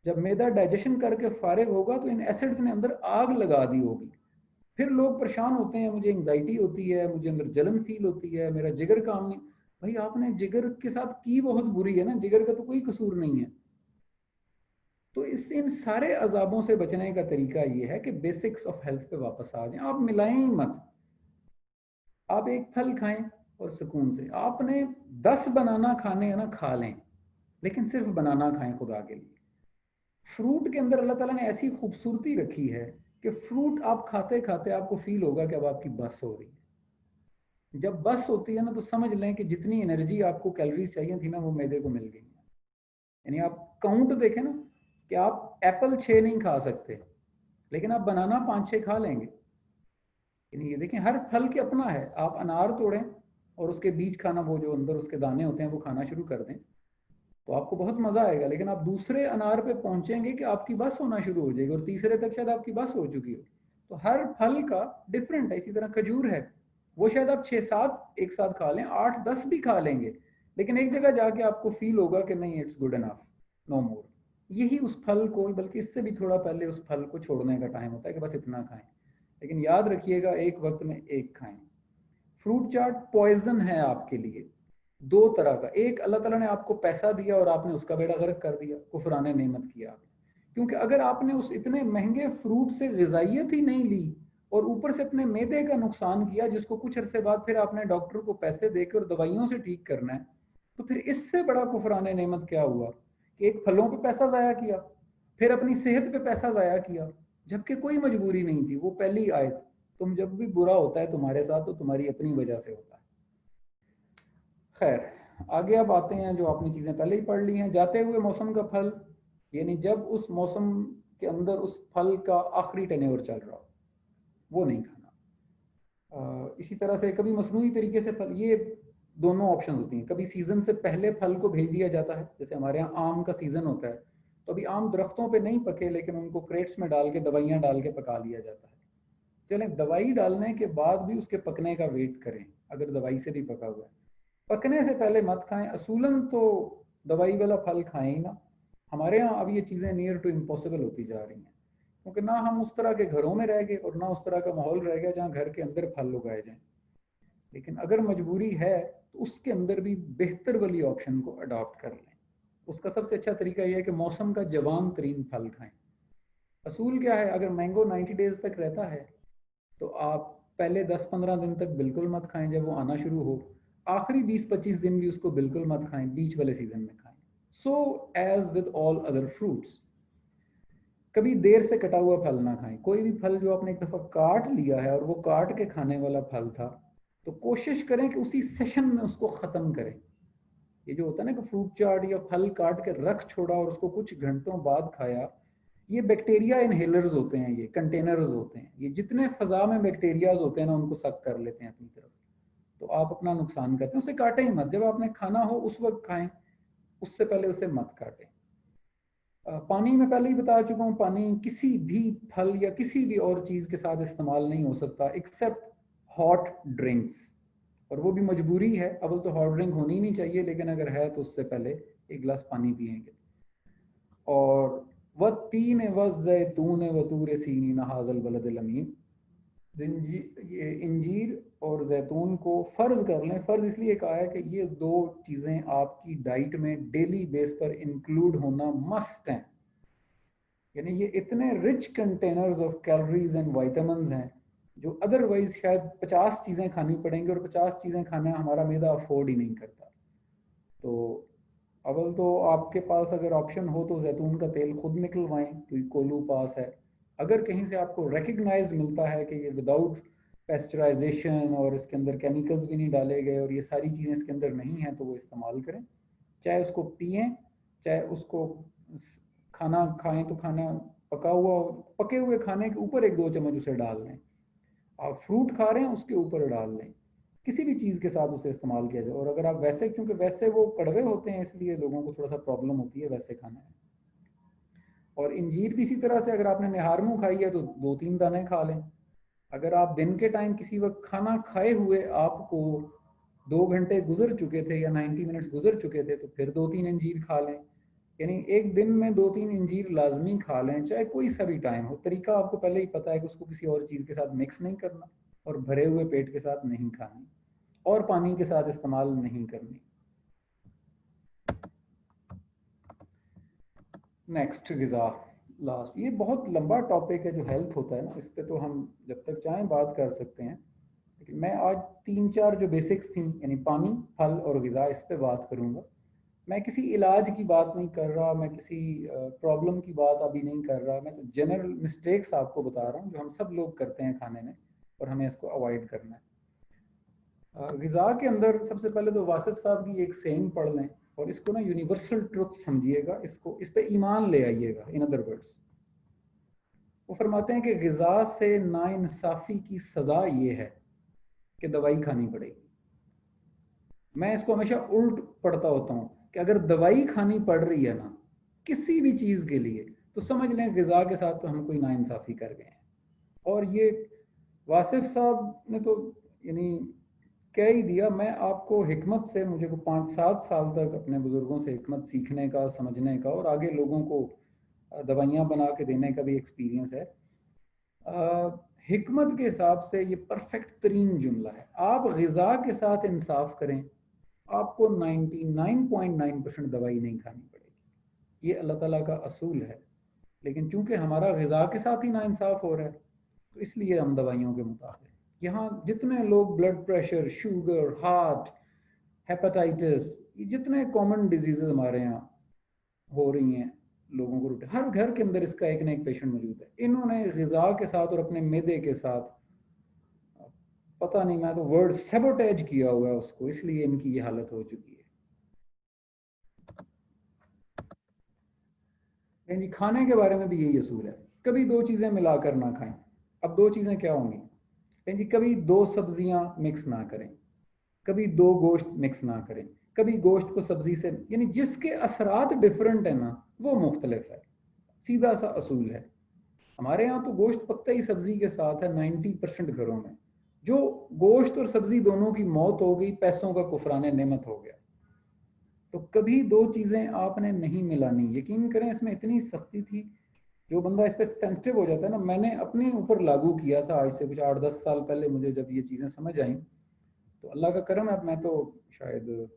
जब मैदा डाइजेशन करके फारिग होगा तो इन एसिड्स ने अंदर आग लगा दी होगी, फिर लोग परेशान होते हैं, मुझे एंजाइटी होती है, मुझे अंदर जलन फील होती है, मेरा जिगर काम नहीं। भाई आपने जिगर के साथ की बहुत बुरी है ना, जिगर का तो कोई कसूर नहीं है। तो इस इन सारे अजाबों से बचने का तरीका ये है कि बेसिक्स ऑफ हेल्थ पे वापस आ जाएं, आप मिलाएं ही मत। आप एक फल खाएं और सुकून से, आपने 10 बनाना खाने हैं ना, खा लें, लेकिन सिर्फ बनाना खाएं खुदा के लिए। फ्रूट के अंदर अल्लाह ताला ने ऐसी खूबसूरती रखी है कि फ्रूट आप खाते खाते आपको फील होगा कि अब आपकी बस हो रही है। जब बस होती है ना तो समझ लें कि जितनी एनर्जी आपको कैलोरीज चाहिए थी ना वो मैदे को मिल गई। यानी आप काउंट देखें ना, कि आप एप्पल 6 नहीं खा सकते, लेकिन आप बनाना 5-6 खा लेंगे। यानी ये देखें, हर फल के अपना है। आप अनार तोड़ें और उसके बीज खाना, वो जो अंदर उसके दाने होते हैं वो खाना शुरू कर दें तो आपको बहुत मज़ा आएगा, लेकिन आप दूसरे अनार पे पहुंचेंगे कि आपकी बस होना शुरू हो जाएगी, और तीसरे तक शायद आपकी बस हो चुकी हो। तो हर फल का डिफरेंट है। इसी तरह खजूर है, वो शायद आप 6-7 एक साथ खा लें, 8-10 भी खा लेंगे, लेकिन एक जगह जाके आपको फील होगा कि नहीं, इट्स गुड इनफ, नो मोर। यही उस फल को, बल्कि इससे भी थोड़ा पहले उस फल को छोड़ने का टाइम होता है कि बस इतना खाएं। लेकिन याद रखिएगा, एक वक्त में एक खाएं। फ्रूट चाट पॉइजन है आपके लिए, दो तरह का। एक, अल्लाह ताला ने आपको पैसा दिया और आपने उसका बेड़ा गर्क कर दिया, कुफराने नेमत किया आपने। क्योंकि अगर आपने उस इतने महंगे फ्रूट से ग़िज़ाइयत ही नहीं ली और ऊपर से अपने मैदे का नुकसान किया, जिसको कुछ अरसे बाद फिर आपने डॉक्टर को पैसे देकर और दवाइयों से ठीक करना है, तो फिर इससे बड़ा कुफराने नेमत क्या हुआ कि एक फलों पे पैसा ज़ाया किया, फिर अपनी सेहत पे पैसा ज़ाया किया, जबकि कोई मजबूरी नहीं थी। वो पहली आयत, तुम जब भी बुरा होता है तुम्हारे साथ तो तुम्हारी अपनी वजह से होता है। खैर, आगे अब आते हैं जो आपने चीज़ें पहले ही पढ़ ली हैं। जाते हुए मौसम का फल, यानी जब उस मौसम के अंदर उस फल का आखिरी टेन्योर चल रहा हो, वो नहीं खाना। इसी तरह से कभी मसनूई तरीके से फल, ये दोनों ऑप्शन होती हैं। कभी सीज़न से पहले फल को भेज दिया जाता है, जैसे हमारे यहाँ आम का सीज़न होता है, तो अभी आम दरख्तों पे नहीं पके, लेकिन उनको क्रेट्स में डाल के, दवाइयाँ डाल के पका लिया जाता है। चलें, दवाई डालने के बाद भी उसके पकने का वेट करें, अगर दवाई से भी पका हुआ है। पकने से पहले मत खाएं। असूलन तो दवाई वाला फल खाएं ही ना। हमारे यहाँ अब ये चीज़ें नियर टू इम्पॉसिबल होती जा रही हैं, क्योंकि ना हम उस तरह के घरों में रह गए और ना उस तरह का माहौल रह गया जहाँ घर के अंदर फल उगाए जाएं। लेकिन अगर मजबूरी है तो उसके अंदर भी बेहतर वाली ऑप्शन को अडॉप्ट कर लें। उसका सबसे अच्छा तरीका यह है कि मौसम का जवान तरीन फल खाएं। असूल क्या है, अगर मैंगो 90 डेज तक रहता है तो आप पहले 10-15 दिन तक बिल्कुल मत खाएं जब वो आना शुरू हो। आखिरी 20-25 दिन भी उसको बिल्कुल मत खाएं, बीच वाले सीजन में खाएं। So as with all other fruits, कभी देर से कटा हुआ फल ना खाएं। कोई भी फल जो आपने एक दफ़ा काट लिया है और वो काट के खाने वाला फल था, तो कोशिश करें कि उसी सेशन में उसको ख़त्म करें। ये जो होता है ना कि फ्रूट चाट या फल काट के रख छोड़ा और उसको कुछ घंटों बाद खाया, ये बैक्टीरिया इनहेलर्स होते हैं, ये कंटेनर्स होते हैं। ये जितने फ़ज़ा में बैक्टीरियाज होते हैं ना, उनको सक कर लेते हैं अपनी तरफ। तो आप अपना नुकसान करते हैं। उसे काटें ही मत। जब आपने खाना हो उस वक्त खाएं, उससे पहले उसे मत काटें। पानी में पहले ही बता चुका हूँ, पानी किसी भी फल या किसी भी और चीज़ के साथ इस्तेमाल नहीं हो सकता एक्सेप्ट हॉट ड्रिंक्स। और वो भी मजबूरी है, अव्वल तो हॉट ड्रिंक होनी ही नहीं चाहिए, लेकिन अगर है तो उससे पहले एक गिलास पानी पिएंगे। और व तीन व जैतून व तूर सीनीन हाज़ल बलदिल अमीन, ये इंजीर और जैतून को फ़र्ज़ कर लें। फ़र्ज़ इसलिए कहा है कि ये दो चीज़ें आपकी डाइट में डेली बेस पर इंक्लूड होना मस्ट हैं। यानी ये इतने rich containers of calories and vitamin हैं जो अदरवाइज शायद 50 चीज़ें खानी पड़ेंगी, और 50 चीज़ें खाना हमारा मैदा अफोर्ड ही नहीं करता। तो अव्वल तो आपके पास अगर ऑप्शन हो तो जैतून का तेल खुद निकलवाएं, क्योंकि कोलू पास है। अगर कहीं से आपको रिकग्नाइज्ड मिलता है कि ये विदाउट पेस्चराइजेशन और इसके अंदर केमिकल्स भी नहीं डाले गए और ये सारी चीज़ें इसके अंदर नहीं हैं, तो वो इस्तेमाल करें। चाहे उसको पिएं, चाहे उसको खाना खाएं तो खाना पका हुआ, पके हुए खाने के ऊपर 1-2 चम्मच उसे डाल लें। आप फ्रूट खा रहे हैं उसके ऊपर डाल लें। किसी भी चीज़ के साथ उसे इस्तेमाल किया जाए। और अगर आप वैसे, क्योंकि वैसे वो कड़वे होते हैं इसलिए लोगों को थोड़ा सा प्रॉब्लम होती है वैसे खाने में। और इंजीर भी इसी तरह से, अगर आपने निहार मुँह खाई है तो 2-3 दाने खा लें। अगर आप दिन के टाइम किसी वक्त खाना खाए हुए आपको 2 घंटे गुजर चुके थे या 90 मिनट्स गुजर चुके थे, तो फिर 2-3 अंजीर खा लें। यानी एक दिन में 2-3 अंजीर लाजमी खा लें, चाहे कोई सा भी टाइम हो। तरीका आपको पहले ही पता है कि उसको किसी और चीज़ के साथ मिक्स नहीं करना, और भरे हुए पेट के साथ नहीं खानी, और पानी के साथ इस्तेमाल नहीं करनी। नेक्स्ट, ग़िज़ा, लास्ट। ये बहुत लंबा टॉपिक है जो हेल्थ होता है ना, इस पर तो हम जब तक चाहें बात कर सकते हैं। लेकिन मैं आज 3-4 जो बेसिक्स थी, यानी पानी, फल और ग़िज़ा, इस पे बात करूँगा। मैं किसी इलाज की बात नहीं कर रहा, मैं किसी प्रॉब्लम की बात अभी नहीं कर रहा। मैं तो जनरल मिस्टेक्स आपको बता रहा हूँ जो हम सब लोग करते हैं खाने में, और हमें इसको अवॉइड करना है। ग़िज़ा के अंदर सबसे पहले तो वासिफ साहब की एक सेइंग पढ़ लें, और इसको ना यूनिवर्सल ट्रुथ समझिएगा, इसको, इस पे ईमान ले आइएगा। इन अदर वर्ड्स, वो फरमाते हैं कि ग़िज़ा से नाइंसाफ़ी की सज़ा ये है कि दवाई खानी पड़ेगी। मैं इसको हमेशा उल्ट पढ़ता होता हूँ कि अगर दवाई खानी पड़ रही है ना किसी भी चीज़ के लिए, तो समझ लें ग़िज़ा के साथ तो हम कोई नाइंसाफ़ी कर गए हैं। और ये वासिफ साहब ने तो यानी कह ही दिया। मैं आपको हिकमत से, मुझे को 5-7 साल तक अपने बुज़ुर्गों से हिकमत सीखने का, समझने का, और आगे लोगों को दवाइयाँ बना के देने का भी एक्सपीरियंस है। हिकमत के हिसाब से ये परफेक्ट तरीन जुमला है। आप ग़िज़ा के साथ इंसाफ करें, आपको 99.9% दवाई नहीं खानी पड़ेगी। ये अल्लाह ताला का असूल है। लेकिन चूंकि हमारा ग़िज़ा के साथ ही नाइंसाफ़ हो रहा है, तो इसलिए हम दवाइयों के मुताबिक, यहाँ जितने लोग blood pressure, sugar, heart, hepatitis, ये जितने कॉमन डिजीज़ हमारे यहाँ हो रही हैं, लोगों को रूट, हर घर के अंदर इसका एक ना एक पेशेंट मौजूद है। इन्होंने ग़िज़ा के साथ और अपने मैदे के साथ, पता नहीं, मैं तो वर्ड सेबोटेज किया हुआ है उसको, इसलिए इनकी ये हालत हो चुकी है। यानी खाने के बारे में भी यही असूल है, कभी दो चीज़ें मिलाकर ना खाएं। अब दो चीज़ें क्या होंगी? यानी कभी दो सब्जियां मिक्स ना करें, कभी दो गोश्त मिक्स ना करें, कभी गोश्त को सब्जी से, यानी जिसके असरात डिफरेंट है ना, वो मुख्तलिफ है। सीधा सा असूल है। हमारे यहाँ तो गोश्त पकता ही सब्जी के साथ है 90% घरों में। जो गोश्त और सब्जी दोनों की मौत हो गई, पैसों का कुफराने नेमत हो गया। तो कभी दो चीजें आपने नहीं मिलानी। यकीन करें इसमें इतनी सख्ती थी, जो बंदा इस पर सेंसिटिव हो जाता है ना, मैंने अपने ऊपर लागू किया था आज से कुछ 8-10 साल पहले। मुझे जब ये चीजें समझ आई तो अल्लाह का करम है, अब मैं तो शायद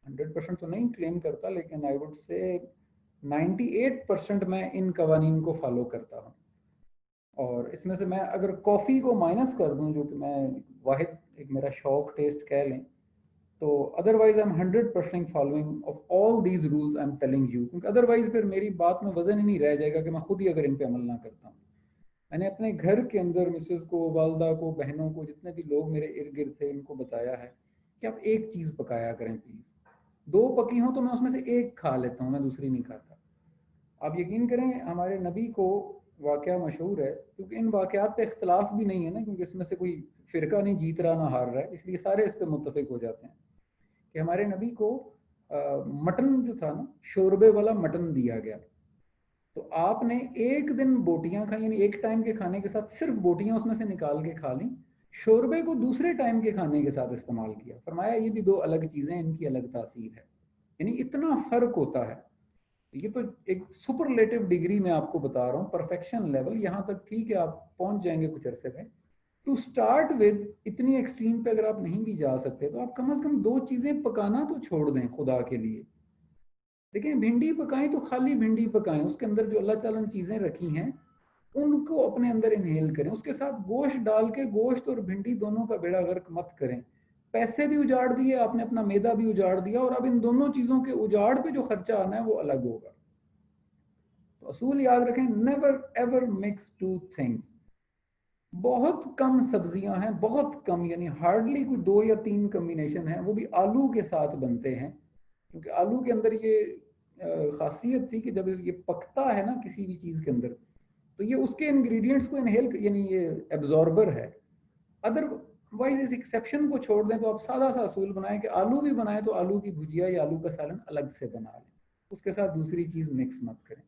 100% तो नहीं क्लेम करता, लेकिन आई वुड से 98% मैं इन कवानीन को फॉलो करता हूँ। और इसमें से मैं अगर कॉफ़ी को माइनस कर दूं, जो कि मैं वाहिद एक मेरा शौक टेस्ट कह लें, तो otherwise I am 100% following of all these rules I am telling you, क्योंकि अदरवाइज फिर मेरी बात में वजन ही नहीं रह जाएगा कि मैं खुद ही अगर इन पे अमल ना करता हूँ। मैंने अपने घर के अंदर मिसेस को, वालदा को, बहनों को, जितने भी लोग मेरे इर्द गिर्द थे, उनको बताया है कि आप एक चीज़ पकाया करें प्लीज़। दो पकी हों तो मैं उसमें से एक खा लेता हूँ, मैं दूसरी नहीं खाता। आप यकीन करें हमारे नबी को वाक़या मशहूर है, क्योंकि इन वाक़यात पे इख्तलाफ भी नहीं है ना, क्योंकि इसमें से कोई फ़िरका नहीं जीत रहा ना हार रहा है, इसलिए सारे इस पर मुत्तफिक हो जाते हैं कि हमारे नबी को मटन जो था ना, शोरबे वाला मटन दिया गया। तो आपने एक दिन बोटियां खाई, यानी एक टाइम के खाने के साथ सिर्फ बोटियां उसमें से निकाल के खा ली। शोरबे को दूसरे टाइम के खाने के साथ इस्तेमाल किया। फरमाया ये भी दो अलग चीज़ें, इनकी अलग तासीर है। यानी इतना फ़र्क होता है। ये तो एक सुपरलेटिव डिग्री में आपको बता रहा हूँ, परफेक्शन लेवल यहाँ तक ठीक है, आप पहुंच जाएंगे कुछ अरसे में। टू स्टार्ट विद इतनी एक्सट्रीम पे अगर आप नहीं भी जा सकते, तो आप कम से कम दो चीज़ें पकाना तो छोड़ दें खुदा के लिए। देखिए भिंडी पकाएं तो खाली भिंडी पकाएं, उसके अंदर जो अल्लाह ताला ने चीज़ें रखी हैं उनको अपने अंदर इनहेल करें। उसके साथ गोश्त डाल के गोश्त और भिंडी दोनों का बेड़ा गर्क मत करें। पैसे भी उजाड़ दिए आपने, अपना मैदा भी उजाड़ दिया, और अब इन दोनों चीज़ों के उजाड़ पे जो खर्चा आना है वो अलग होगा। तो असूल याद रखें, never ever mix two things. बहुत कम सब्जियां हैं, बहुत कम, यानी हार्डली कोई 2 या 3 कम्बिनेशन है, वो भी आलू के साथ बनते हैं। क्योंकि आलू के अंदर ये खासियत थी कि जब ये पकता है ना किसी भी चीज़ के अंदर, तो ये उसके इंग्रेडिएंट्स को इनहेल, यानी ये एब्जॉर्बर है। अदरवाइज इस एक्सेप्शन को छोड़ दें तो आप सादा सा असूल बनाएं कि आलू भी बनाएं तो आलू की भुजिया या आलू का सालन अलग से बना लें, उसके साथ दूसरी चीज़ मिक्स मत करें।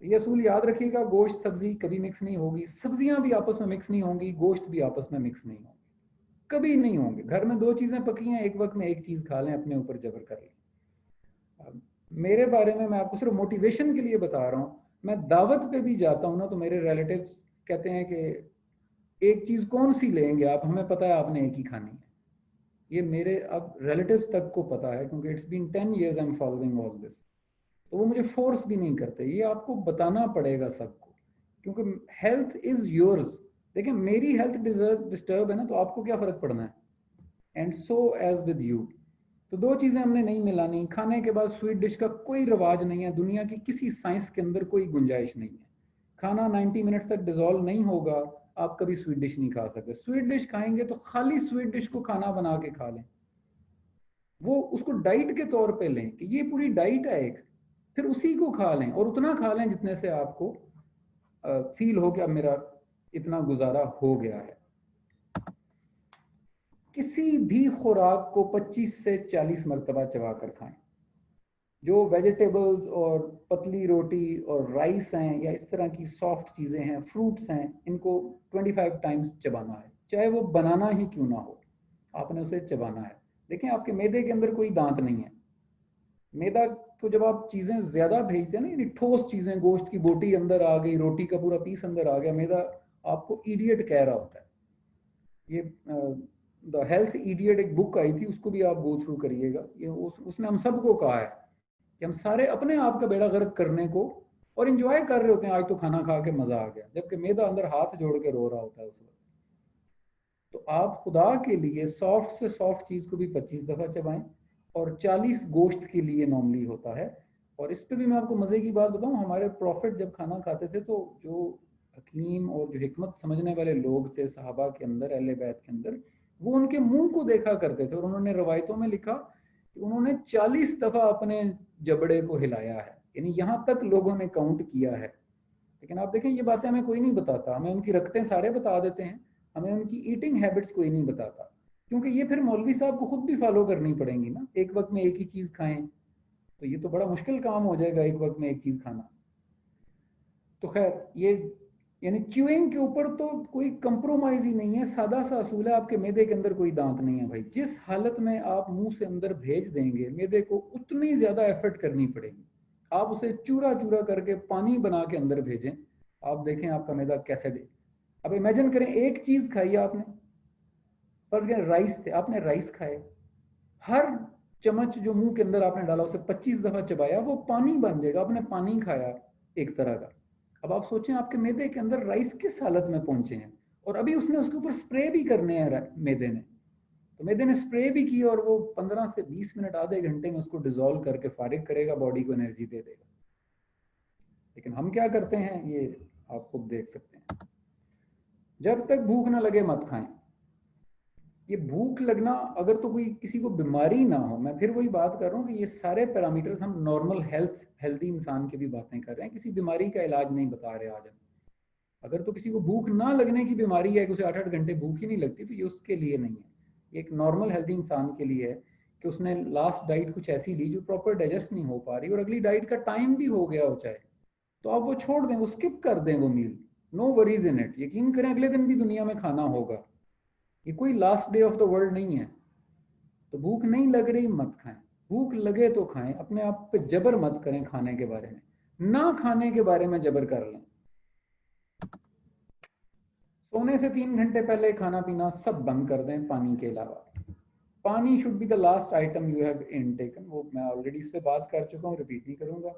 ये असूल याद रखिएगा, गोश्त सब्जी कभी मिक्स नहीं होगी, सब्जियां भी आपस में मिक्स नहीं होंगी, गोश्त भी आपस में मिक्स नहीं होंगे, कभी नहीं होंगे। घर में दो चीज़ें पकी हैं, एक वक्त में एक चीज़ खा लें, अपने ऊपर जबर कर लें। मेरे बारे में मैं आपको सिर्फ मोटिवेशन के लिए बता रहा हूँ। मैं दावत पे भी जाता हूँ ना, तो मेरे रिलेटिव्स कहते हैं कि एक चीज़ कौन सी लेंगे आप, हमें पता है आपने एक ही खानी है। ये मेरे अब रिलेटिव्स तक को पता है, क्योंकि it's been 10 years I am following all this. तो वो मुझे फोर्स भी नहीं करते, ये आपको बताना पड़ेगा सबको, क्योंकि हेल्थ इज योर्स। देखिए मेरी हेल्थ डिस्टर्ब है ना, तो आपको क्या फ़र्क पड़ना है, and so as with you. तो दो चीज़ें हमने नहीं मिलानी। खाने के बाद स्वीट डिश का कोई रिवाज नहीं है, दुनिया की किसी साइंस के अंदर कोई गुंजाइश नहीं है। खाना 90 मिनट्स तक डिजोल्व नहीं होगा, आप कभी स्वीट डिश नहीं खा सकते। स्वीट डिश खाएंगे तो खाली स्वीट डिश को खाना बना के खा लें, वो उसको डाइट के तौर पे लें कि ये पूरी डाइट है एक, फिर उसी को खा लें, और उतना खा लें जितने से आपको फील हो कि अब मेरा इतना गुजारा हो गया है। किसी भी खुराक को 25 से 40 मरतबा चबा कर खाएं। जो वेजिटेबल्स और पतली रोटी और राइस हैं या इस तरह की सॉफ्ट चीज़ें हैं, फ्रूट्स हैं, इनको 25 टाइम्स चबाना है, चाहे वो बनाना ही क्यों ना हो, आपने उसे चबाना है। देखें आपके मैदे के अंदर कोई दांत नहीं है। मैदा को जब आप चीज़ें ज़्यादा भेजते हैं ना, यानी ठोस चीज़ें, गोश्त की बोटी अंदर आ गई, रोटी का पूरा पीस अंदर आ गया, मैदा आपको इडियट कह रहा होता है। ये द हेल्थ इडियट एक बुक आई थी, उसको भी आप गो थ्रू करिएगा। ये उसने हम सबको कहा है कि हम सारे अपने आप का बेड़ा गर्क करने को और इंजॉय कर रहे होते हैं, आज तो खाना खा के मज़ा आ गया, जबकि मैदा अंदर हाथ जोड़ के रो रहा होता है उस वक्त। तो आप खुदा के लिए सॉफ्ट से सॉफ्ट चीज़ को भी 25 दफ़ा चबाएं, और 40 गोश्त के लिए नॉर्मली होता है। और इस पे भी मैं आपको मज़े की बात बताऊं, हमारे प्रॉफिट जब खाना खाते थे तो जो हकीम और जो हिकमत समझने वाले लोग थे सहाबा के अंदर, अहले बैत के अंदर, वो उनके मुंह को देखा करते थे, और उन्होंने रवायतों में लिखा कि उन्होंने 40 दफ़ा अपने जबड़े को हिलाया है, यानी यहाँ तक लोगों ने काउंट किया है। लेकिन आप देखें ये बातें हमें कोई नहीं बताता, हमें उनकी रखते सारे बता देते हैं, हमें उनकी ईटिंग हैबिट्स कोई नहीं बताता, क्योंकि ये फिर मौलवी साहब को खुद भी फॉलो करनी पड़ेंगी ना। एक वक्त में एक ही चीज़ खाएं तो ये तो बड़ा मुश्किल काम हो जाएगा, एक वक्त में एक चीज़ खाना। तो खैर ये यानी च्यूइंग के ऊपर तो कोई कंप्रोमाइज ही नहीं है, सादा सा असूल है, आपके मैदे के अंदर कोई दांत नहीं है भाई, जिस हालत में आप मुंह से अंदर भेज देंगे मैदे को उतनी ज्यादा एफर्ट करनी पड़ेगी। आप उसे चूरा चूरा करके पानी बना के अंदर भेजें, आप देखें आपका मैदा कैसे दे। अब इमेजिन करें एक चीज खाई आपने, फर्ज करें राइस थे, आपने राइस खाए, हर चम्मच जो मुंह के अंदर आपने डाला उसे 25 दफा चबाया, वो पानी बन जाएगा, आपने पानी खाया एक तरह का। अब आप सोचें आपके मैदे के अंदर राइस किस हालत में पहुंचे हैं, और अभी उसने उसके ऊपर स्प्रे भी करने हैं मैदे ने, तो मैदे ने स्प्रे भी की और वो 15 से 20 मिनट आधे घंटे में उसको डिजोल्व करके फारिग करेगा, बॉडी को एनर्जी दे देगा। लेकिन हम क्या करते हैं ये आप खुद देख सकते हैं। जब तक भूख ना लगे मत खाएं। ये भूख लगना अगर तो कोई किसी को बीमारी ना हो, मैं फिर वही बात कर रहा हूँ कि ये सारे पैरामीटर्स हम नॉर्मल हेल्दी इंसान की भी बातें कर रहे हैं, किसी बीमारी का इलाज नहीं बता रहे आज हम। अगर तो किसी को भूख ना लगने की बीमारी है कि उसे 8-8 घंटे भूख ही नहीं लगती, तो ये उसके लिए नहीं है, ये एक नॉर्मल हेल्दी इंसान के लिए है कि उसने लास्ट डाइट कुछ ऐसी ली जो प्रॉपर डाइजेस्ट नहीं हो पा रही और अगली डाइट का टाइम भी हो गया हो चाहे, तो आप वो छोड़ दें, वो स्किप कर दें वो मील। नो वरीज इन इट, यकीन करें अगले दिन भी दुनिया में खाना होगा, ये कोई last day of the world नहीं है। तो भूख नहीं लग रही मत खाएं, भूख लगे तो खाएं, अपने आप पे जबर मत करें खाने के बारे में, ना खाने के बारे में जबर कर लें। सोने से 3 घंटे पहले खाना पीना सब बंद कर दें पानी के अलावा। पानी should be the last item you have intaken, वो मैं ऑलरेडी इस पे बात कर चुका हूँ, रिपीट नहीं करूंगा।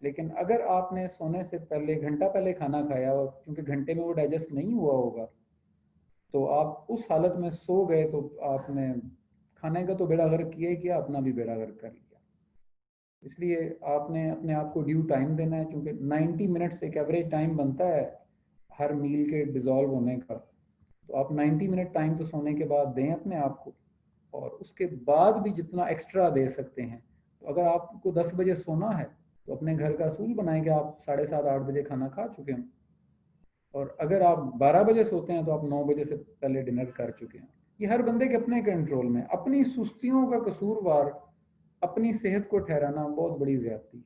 लेकिन अगर आपने सोने से पहले घंटा पहले खाना खाया और क्योंकि घंटे में वो डाइजेस्ट नहीं हुआ होगा, तो आप उस हालत में सो गए, तो आपने खाने का तो बेड़ा गर्क किया ही किया, अपना भी बेड़ा गर्क कर लिया। इसलिए आपने अपने आप को ड्यू टाइम देना है, क्योंकि 90 मिनट्स एक एवरेज टाइम बनता है हर मील के डिजॉल्व होने का, तो आप 90 मिनट टाइम तो सोने के बाद दें अपने आप को, और उसके बाद भी जितना एक्स्ट्रा दे सकते हैं। तो अगर आपको 10 बजे सोना है तो अपने घर का असूल बनाएं कि आप 7:30-8 बजे खाना खा चुके हैं, और अगर आप 12 बजे सोते हैं तो आप 9 बजे से पहले डिनर कर चुके हैं। ये हर बंदे के अपने कंट्रोल में, अपनी सुस्तियों का कसूरवार अपनी सेहत को ठहराना बहुत बड़ी ज्यादती है।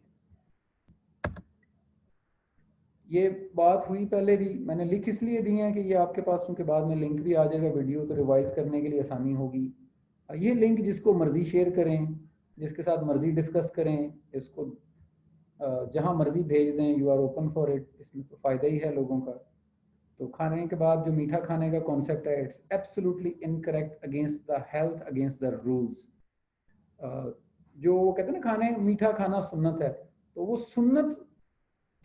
ये बात हुई पहले भी, मैंने लिख इसलिए दी है कि ये आपके पास, क्योंकि बाद में लिंक भी आ जाएगा वीडियो, तो रिवाइज करने के लिए आसानी होगी। ये लिंक जिसको मर्जी शेयर करें, जिसके साथ मर्जी डिस्कस करें, इसको जहां मर्जी भेज दें, you are open for it, इसमें तो फ़ायदा ही है लोगों का। तो खाने के बाद जो मीठा खाने का कॉन्सेप्ट है, it's absolutely incorrect, against the health, against the rules. जो कहते हैं ना खाने मीठा खाना सुन्नत है, तो वो सुन्नत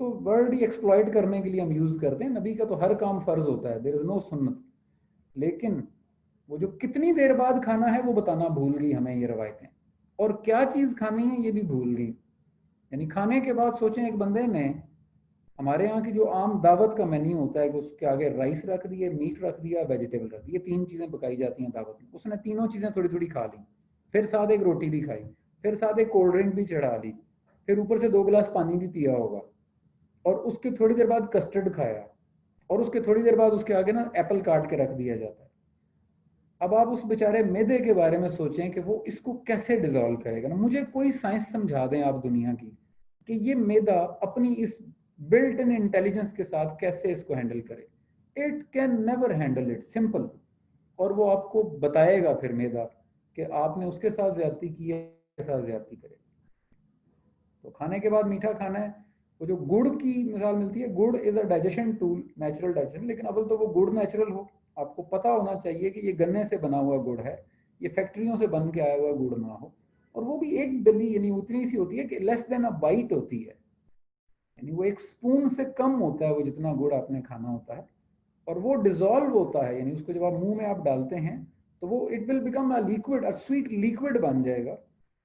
तो वर्ड ही एक्सप्लॉइट करने के लिए हम यूज़ करते हैं, नबी का तो हर काम फ़र्ज होता है, देयर इज़ नो सुन्नत। लेकिन वो जो कितनी देर बाद खाना है वो बताना भूल गई हमें ये रवायतें, और क्या चीज़ खानी है ये भी भूल गई। यानी खाने के बाद सोचें एक बंदे ने, हमारे यहाँ की जो आम दावत का मेन्यू होता है कि उसके आगे राइस रख दिए, मीट रख दिया, वेजिटेबल रख दिए, 3 चीज़ें पकाई जाती हैं दावत में, उसने तीनों चीज़ें थोड़ी थोड़ी खा ली, फिर साथ एक रोटी भी खाई, फिर साथ एक कोल्ड ड्रिंक भी चढ़ा ली, फिर ऊपर से 2 गिलास पानी भी पिया होगा, और उसके थोड़ी देर बाद कस्टर्ड खाया, और उसके थोड़ी देर बाद उसके आगे ना एप्पल काट के रख दिया जाता है। अब आप उस बेचारे मैदे के बारे में सोचें कि वो इसको कैसे डिजोल्व करेगा ना, मुझे कोई साइंस समझा दें आप दुनिया की कि ये मैदा अपनी इस बिल्ट इन इंटेलिजेंस के साथ कैसे इसको हैंडल करे। It can never handle it, simple. और वो आपको बताएगा फिर मैदा कि आपने उसके साथ ज्यादती की है, उसके साथ ज्यादती करे। तो खाने के बाद मीठा खाना है, वो जो गुड़ की मिसाल मिलती है, गुड़ is a digestion tool, natural digestion, लेकिन अव्वल तो वो गुड़ नेचुरल हो, आपको पता होना चाहिए कि ये गन्ने से बना हुआ गुड़ है, ये फैक्ट्रियों से बन के आया हुआ गुड़ ना हो, और वो भी एक डली, यानी उतनी सी होती है कि लेस देन अ बाइट होती है, यानी वो एक स्पून से कम होता है वो जितना गुड़ आपने खाना होता है, और वो डिजोल्व होता है, यानी उसको जब आप मुंह में आप डालते हैं तो वो it will become a liquid, a sweet liquid बन जाएगा,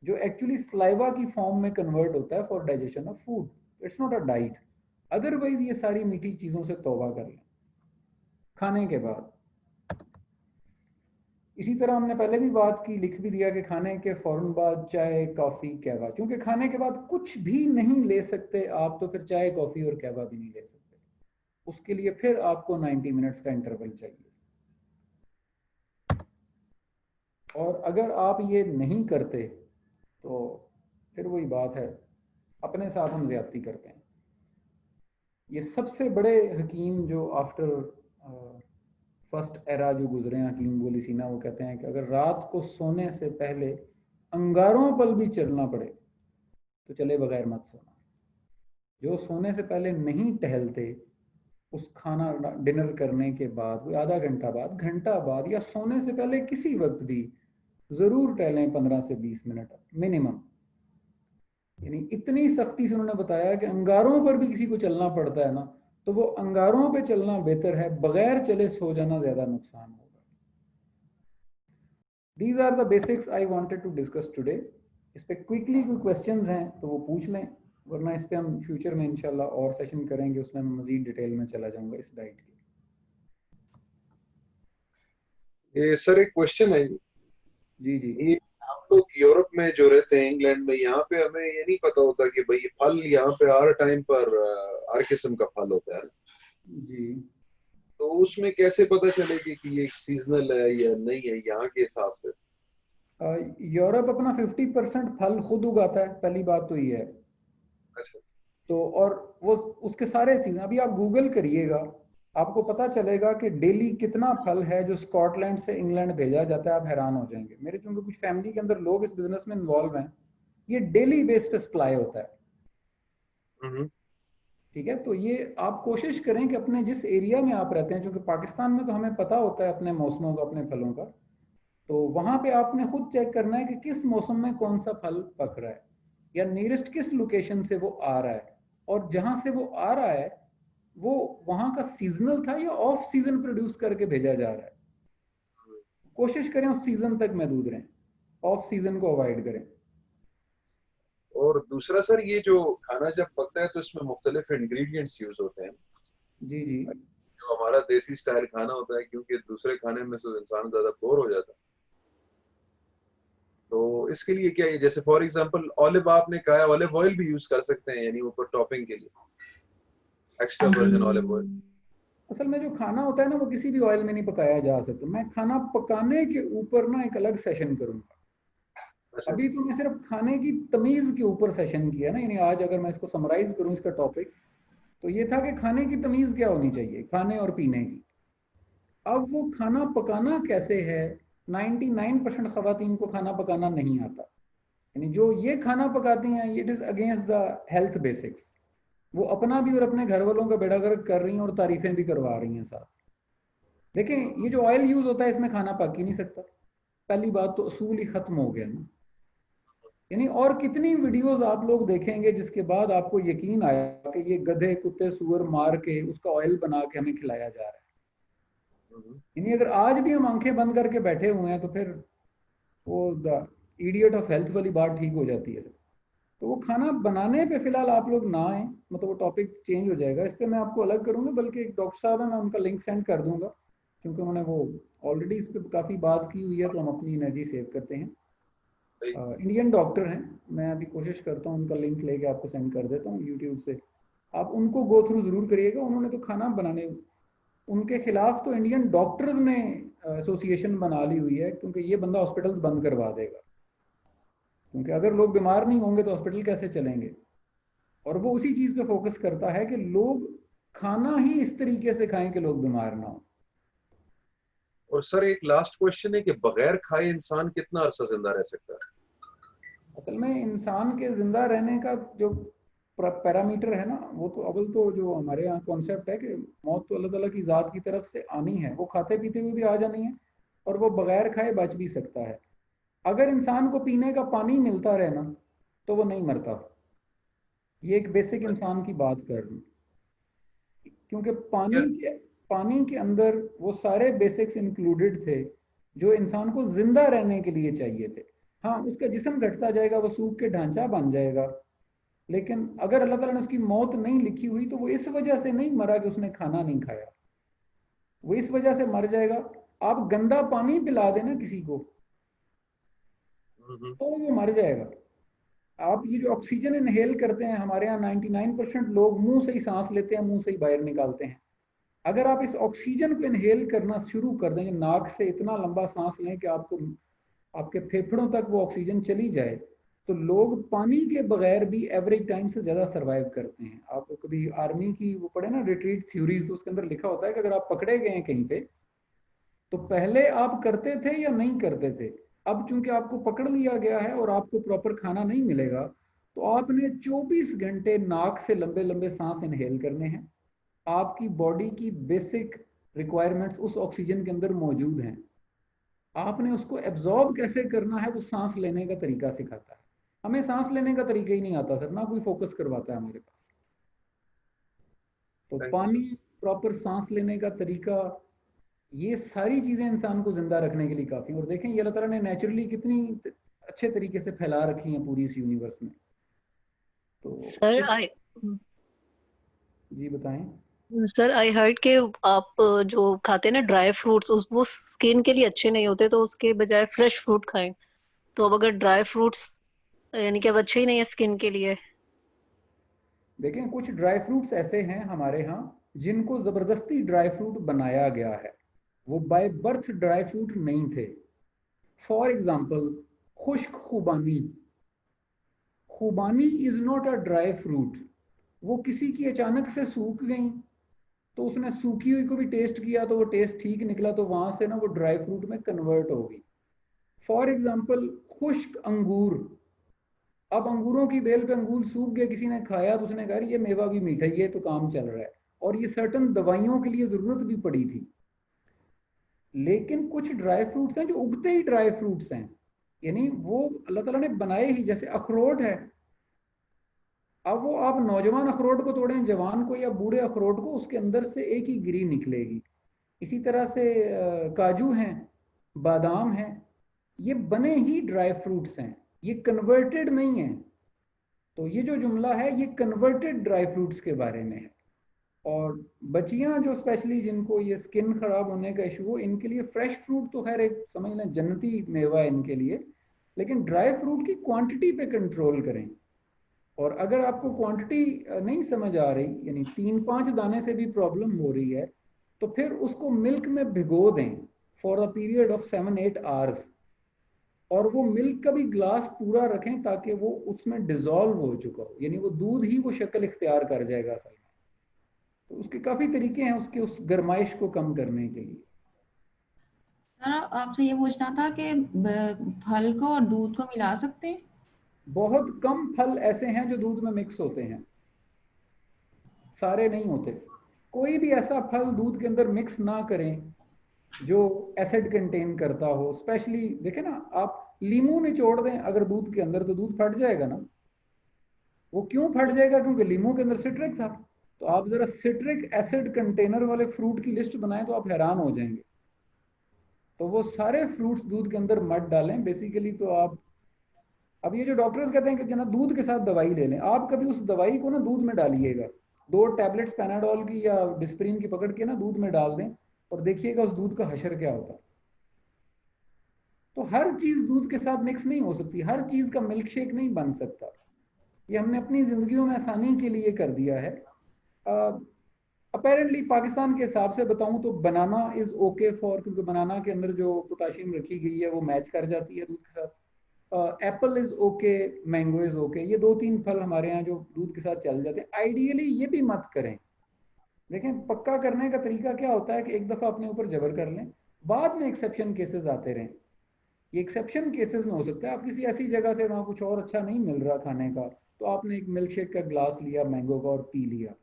जो एक्चुअली स्लाइवा की फॉर्म में कन्वर्ट होता है for digestion of food. It's not a diet. Otherwise ये सारी मीठी चीज़ों से तौबा कर लें खाने के बाद। इसी तरह हमने पहले भी बात की, लिख भी दिया कि खाने के फौरन बाद चाय कॉफ़ी कहवा, क्योंकि खाने के बाद कुछ भी नहीं ले सकते आप, तो फिर चाय कॉफ़ी और कहवा भी नहीं ले सकते, उसके लिए फिर आपको 90 मिनट्स का इंटरवल चाहिए। और अगर आप ये नहीं करते तो फिर वही बात है, अपने साथ हम ज्यादती करते हैं। ये सबसे बड़े हकीम जो आफ्टर फर्स्ट एरा जो गुजरे हैं, हकीम गोली सीना, वो कहते हैं कि अगर रात को सोने से पहले अंगारों पर भी चलना पड़े तो चले बगैर मत सोना। जो सोने से पहले नहीं टहलते, उस खाना डिनर करने के बाद, कोई आधा घंटा बाद, घंटा बाद, या सोने से पहले किसी वक्त भी ज़रूर टहलें 15 से 20 मिनट मिनिमम। यानी इतनी सख्ती से उन्होंने बताया कि अंगारों पर भी किसी को चलना पड़ता है ना, तो वो अंगारों पे चलना बेहतर है, बगैर चले सो जाना ज़्यादा नुकसान होगा। These are the basics I wanted to discuss today. इस पे क्विकली कोई क्वेश्चंस हैं तो वो पूछ लें, वरना इस पे हम फ्यूचर में इंशाल्लाह और सेशन करेंगे, उसमें मैं मजीद डिटेल में चला जाऊंगा इस डाइट की। ये सर एक क्वेश्चन है जी जी। ये, हम लोग यूरोप में जो रहते हैं, इंग्लैंड में, यहाँ पे हमें ये नहीं पता होता कि भाई फल यहाँ पे हर टाइम पर हर किस्म का फल होता है, जी तो उसमें कैसे पता चलेगी कि ये सीजनल है या नहीं है यहाँ के हिसाब से? यूरोप अपना 50% फल खुद उगाता है, पहली बात तो ये है। अच्छा। तो और वो उसके सारे सीजन, अभी आप गूगल करिएगा, आपको पता चलेगा कि डेली कितना फल है जो स्कॉटलैंड से इंग्लैंड भेजा जाता है। आप हैरान हो जाएंगे। मेरे चूंकि कुछ फैमिली के अंदर लोग इस बिजनेस में इन्वॉल्व हैं, ये डेली बेस पे सप्लाई होता है। ठीक है, तो ये आप कोशिश करें कि अपने जिस एरिया में आप रहते हैं, क्योंकि पाकिस्तान में तो हमें पता होता है अपने मौसमों का, अपने फलों का, तो वहां पे आपने खुद चेक करना है कि किस मौसम में कौन सा फल पक रहा है, या नियरेस्ट किस लोकेशन से वो आ रहा है, और जहां से वो आ रहा है वो वहां का सीजनल था या ऑफ सीजन प्रोड्यूस करके भेजा जा रहा है। कोशिश करें उस सीजन तक महदूद रहें, ऑफ सीजन को अवॉइड करें। और दूसरा सर, ये जो खाना जब पकता है तो इसमें मुख्तलिफ इंग्रेडिएंट्स यूज होते हैं, जी जी। जो हमारा देसी स्टाइल खाना होता है, क्योंकि दूसरे खाने में तो इंसान ज्यादा बोर हो जाता है, तो इसके लिए क्या है, जैसे फॉर एग्जांपल ऑलिव आपने कहा है, ऑलिव ऑयल भी यूज कर सकते हैं यानी ऊपर टॉपिंग के लिए एक्स्ट्रा वर्जिन ऑलिव ऑयल? असल में जो खाना होता है ना, वो किसी भी ऑयल में नहीं पकाया जा सकता। मैं खाना पकाने के ऊपर ना एक अलग सेशन करूंगा। अच्छा। अभी तो मैं सिर्फ खाने की तमीज के ऊपर सेशन किया ना, यानी आज अगर मैं इसको समराइज करूं इसका टॉपिक, तो ये था कि खाने की तमीज क्या होनी चाहिए, खाने और पीने की। अब वो खाना पकाना कैसे है, 99% खवातीन को खाना पकाना नहीं आता। यानी जो ये खाना पकाती हैं, it is against the health basics. वो अपना भी और अपने घर वालों का बेड़ा गर्क कर रही हैं और तारीफें भी करवा रही हैं साथ। देखें, ये जो ऑयल यूज होता है इसमें खाना पक ही नहीं सकता। पहली बात तो असूल ही खत्म हो गया ना। यानी और कितनी वीडियोस आप लोग देखेंगे जिसके बाद आपको यकीन आया कि ये गधे कुत्ते सुअर मार के उसका ऑयल बना के हमें खिलाया जा रहा है। यानी अगर आज भी हम आंखें बंद करके बैठे हुए हैं तो फिर वो द इडियट ऑफ हेल्थ वाली बात ठीक हो जाती है। तो वो खाना बनाने पे फिलहाल आप लोग ना आए, मतलब वो टॉपिक चेंज हो जाएगा। इस पे मैं आपको अलग करूंगा, बल्कि एक डॉक्टर साहब है, मैं उनका लिंक सेंड कर दूंगा, क्योंकि उन्होंने वो ऑलरेडी इस पे काफ़ी बात की हुई है, तो हम अपनी एनर्जी सेव करते हैं। इंडियन डॉक्टर हैं, मैं अभी कोशिश करता हूँ उनका लिंक लेके आपको सेंड कर देता हूँ यूट्यूब से। आप उनको गो थ्रू ज़रूर करिएगा। उन्होंने तो खाना बनाने, उनके खिलाफ तो इंडियन डॉक्टर्स ने एसोसिएशन बना ली हुई है, क्योंकि ये बंदा हॉस्पिटल्स बंद करवा देगा। क्योंकि अगर लोग बीमार नहीं होंगे तो हॉस्पिटल कैसे चलेंगे। और वो उसी चीज़ पे फोकस करता है कि लोग खाना ही इस तरीके से खाएं कि लोग बीमार ना हो। और सर एक लास्ट क्वेश्चन है कि बगैर खाए इंसान कितना अरसा जिंदा रह सकता है? असल में इंसान के जिंदा रहने का जो पैरामीटर है ना, वो तो अव्वल तो जो हमारे यहाँ कॉन्सेप्ट है कि मौत तो अल्लाह ताला की ज़ात की तरफ से आनी है, वो खाते पीते हुए भी आ जानी है, और वो बगैर खाए बच भी सकता है। अगर इंसान को पीने का पानी मिलता रहे ना, तो वो नहीं मरता। ये एक बेसिक इंसान की बात कर रही हूँ, क्योंकि पानी के अंदर वो सारे बेसिक्स इंक्लूडेड थे जो इंसान को जिंदा रहने के लिए चाहिए थे। हाँ, उसका जिस्म घटता जाएगा, वो सूख के ढांचा बन जाएगा, लेकिन अगर अल्लाह ताला ने उसकी मौत नहीं लिखी हुई तो वो इस वजह से नहीं मरा कि उसने खाना नहीं खाया, वो इस वजह से मर जाएगा। आप गंदा पानी पिला देना किसी को तो वो मर जाएगा। आप ये जो ऑक्सीजन इनहेल करते हैं, हमारे यहाँ 99% लोग मुंह से ही सांस लेते हैं, मुंह से ही बाहर निकालते हैं। अगर आप इस ऑक्सीजन को इनहेल करना शुरू कर देंगे, नाक से इतना लंबा सांस लें कि आपको आपके फेफड़ों तक वो ऑक्सीजन चली जाए, तो लोग पानी के बगैर भी एवरेज टाइम से ज़्यादा सर्वाइव करते हैं। आप कभी आर्मी की वो पढ़े ना रिट्रीट थ्योरीज, तो उसके अंदर लिखा होता है कि अगर आप पकड़े गए हैं कहीं पे, तो पहले आप करते थे या नहीं करते थे, अब चूंकि आपको पकड़ लिया गया है और आपको प्रॉपर खाना नहीं मिलेगा, तो आपने 24 घंटे नाक से लंबे लंबे सांस इनहेल करने हैं। आपकी बॉडी की बेसिक रिक्वायरमेंट्स उस ऑक्सीजन के अंदर मौजूद हैं, आपने उसको एब्जॉर्ब कैसे करना है वो सांस लेने का तरीका सिखाता है। हमें सांस लेने का तरीका ही नहीं आता सर, ना कोई फोकस करवाता है हमारे पास। तो थैंक यू पानी, सर। प्रॉपर सांस लेने का तरीका, ये सारी चीजें इंसान को जिंदा रखने के लिए काफी हैं। और देखें ये अल्लाह ताला ने नेचुरली कितनी अच्छे तरीके से फैला रखी हैं पूरी इस यूनिवर्स में। तो सर इस, आई जी बताएं। सर आई हर्ड के आप जो खाते हैं ना ड्राई फ्रूट्स, उस वो स्किन के लिए अच्छे नहीं होते, तो उसके बजाय फ्रेश फ्रूट खाएं। तो अब अगर ड्राई फ्रूट्स यानी कि अब अच्छे ही नहीं है स्किन के लिए। देखें कुछ ड्राई फ्रूट्स ऐसे हैं हमारे यहाँ जिनको जबरदस्ती ड्राई फ्रूट बनाया गया है, वो बाय बर्थ ड्राई फ्रूट नहीं थे। फॉर एग्जाम्पल, खुश्क खुबानी। खुबानी is not a dry fruit. वो किसी की अचानक से सूख गई, तो उसने सूखी हुई को भी टेस्ट किया तो वो टेस्ट ठीक निकला, तो वहां से ना वो ड्राई फ्रूट में कन्वर्ट हो गई। फॉर एग्जाम्पल, खुश्क अंगूर। अब अंगूरों की बेल पे अंगूर सूख गए, किसी ने खाया तो उसने कहा ये मेवा भी मीठा ही है, तो काम चल रहा है। और ये सर्टन दवाइयों के लिए जरूरत भी पड़ी थी। लेकिन कुछ ड्राई फ्रूट्स हैं जो उगते ही ड्राई फ्रूट्स हैं, यानी वो अल्लाह ताला ने बनाए ही। जैसे अखरोट है, अब वो आप नौजवान अखरोट को तोड़ें, जवान को या बूढ़े अखरोट को, उसके अंदर से एक ही गिरी निकलेगी। इसी तरह से काजू हैं, बादाम हैं, ये बने ही ड्राई फ्रूट्स हैं, ये कन्वर्टेड नहीं है। तो ये जो जुमला है ये कन्वर्टेड ड्राई फ्रूट्स के बारे में है। और बच्चियां जो स्पेशली जिनको ये स्किन खराब होने का इशू हो, इनके लिए फ्रेश फ्रूट तो खैर एक समझ लें जन्नती मेवा है इनके लिए, लेकिन ड्राई फ्रूट की क्वांटिटी पे कंट्रोल करें। और अगर आपको क्वांटिटी नहीं समझ आ रही, यानी 3-5 दाने से भी प्रॉब्लम हो रही है, तो फिर उसको मिल्क में भिगो दें for a period of 7-8 hours. और वो मिल्क का भी ग्लास पूरा रखें ताकि वो उसमें डिजोल्व हो चुका हो, यानी वो दूध ही वो शक्ल इख्तियार कर जाएगा असल में। तो उसके काफी तरीके हैं उसके उस गर्माइश को कम करने के लिए। सर आपसे ये पूछना था कि फल को और दूध को मिला सकते हैं? बहुत कम फल ऐसे हैं जो दूध में मिक्स होते हैं, सारे नहीं होते। कोई भी ऐसा फल दूध के अंदर मिक्स ना करें जो एसिड कंटेन करता हो। स्पेशली देखें ना, आप लीमू निचोड़ दें अगर दूध के अंदर, तो दूध फट जाएगा ना। वो क्यों फट जाएगा? क्योंकि लीमू के अंदर सिट्रिक था। तो आप जरा सिट्रिक एसिड कंटेनर वाले फ्रूट की लिस्ट बनाएं तो आप हैरान हो जाएंगे। तो वो सारे फ्रूट्स दूध के अंदर मत डालें बेसिकली। तो आप, अब ये जो डॉक्टर्स कहते हैं कि जना दूध के साथ दवाई ले लें, आप कभी उस दवाई को ना दूध में डालिएगा। 2 टैबलेट्स पैनाडोल की या डिस्प्रिन की पकड़ के ना दूध में डाल दें और देखिएगा उस दूध का हशर क्या होता है। तो हर चीज दूध के साथ मिक्स नहीं हो सकती, हर चीज का मिल्क शेक नहीं बन सकता। ये हमने अपनी जिंदगियों में आसानी के लिए कर दिया है। अपेरेंटली पाकिस्तान के हिसाब से बताऊं तो बनाना इज ओके फॉर, क्योंकि बनाना के अंदर जो पोटाशियम रखी गई है वो मैच कर जाती है दूध के साथ। Apple is okay, mango is okay, ये 2-3 फल हमारे यहाँ जो दूध के साथ चल जाते हैं। आइडियली ये भी मत करें। लेकिन पक्का करने का तरीका क्या होता है कि एक दफा अपने ऊपर जबर कर लें, बाद में एक्सेप्शन केसेस आते रहें। ये एक्सेप्शन केसेस में हो सकता है आप किसी ऐसी जगह थे वहां कुछ और अच्छा नहीं मिल रहा खाने का, तो आपने एक मिल्क शेक का ग्लास लिया मैंगो का और पी लिया।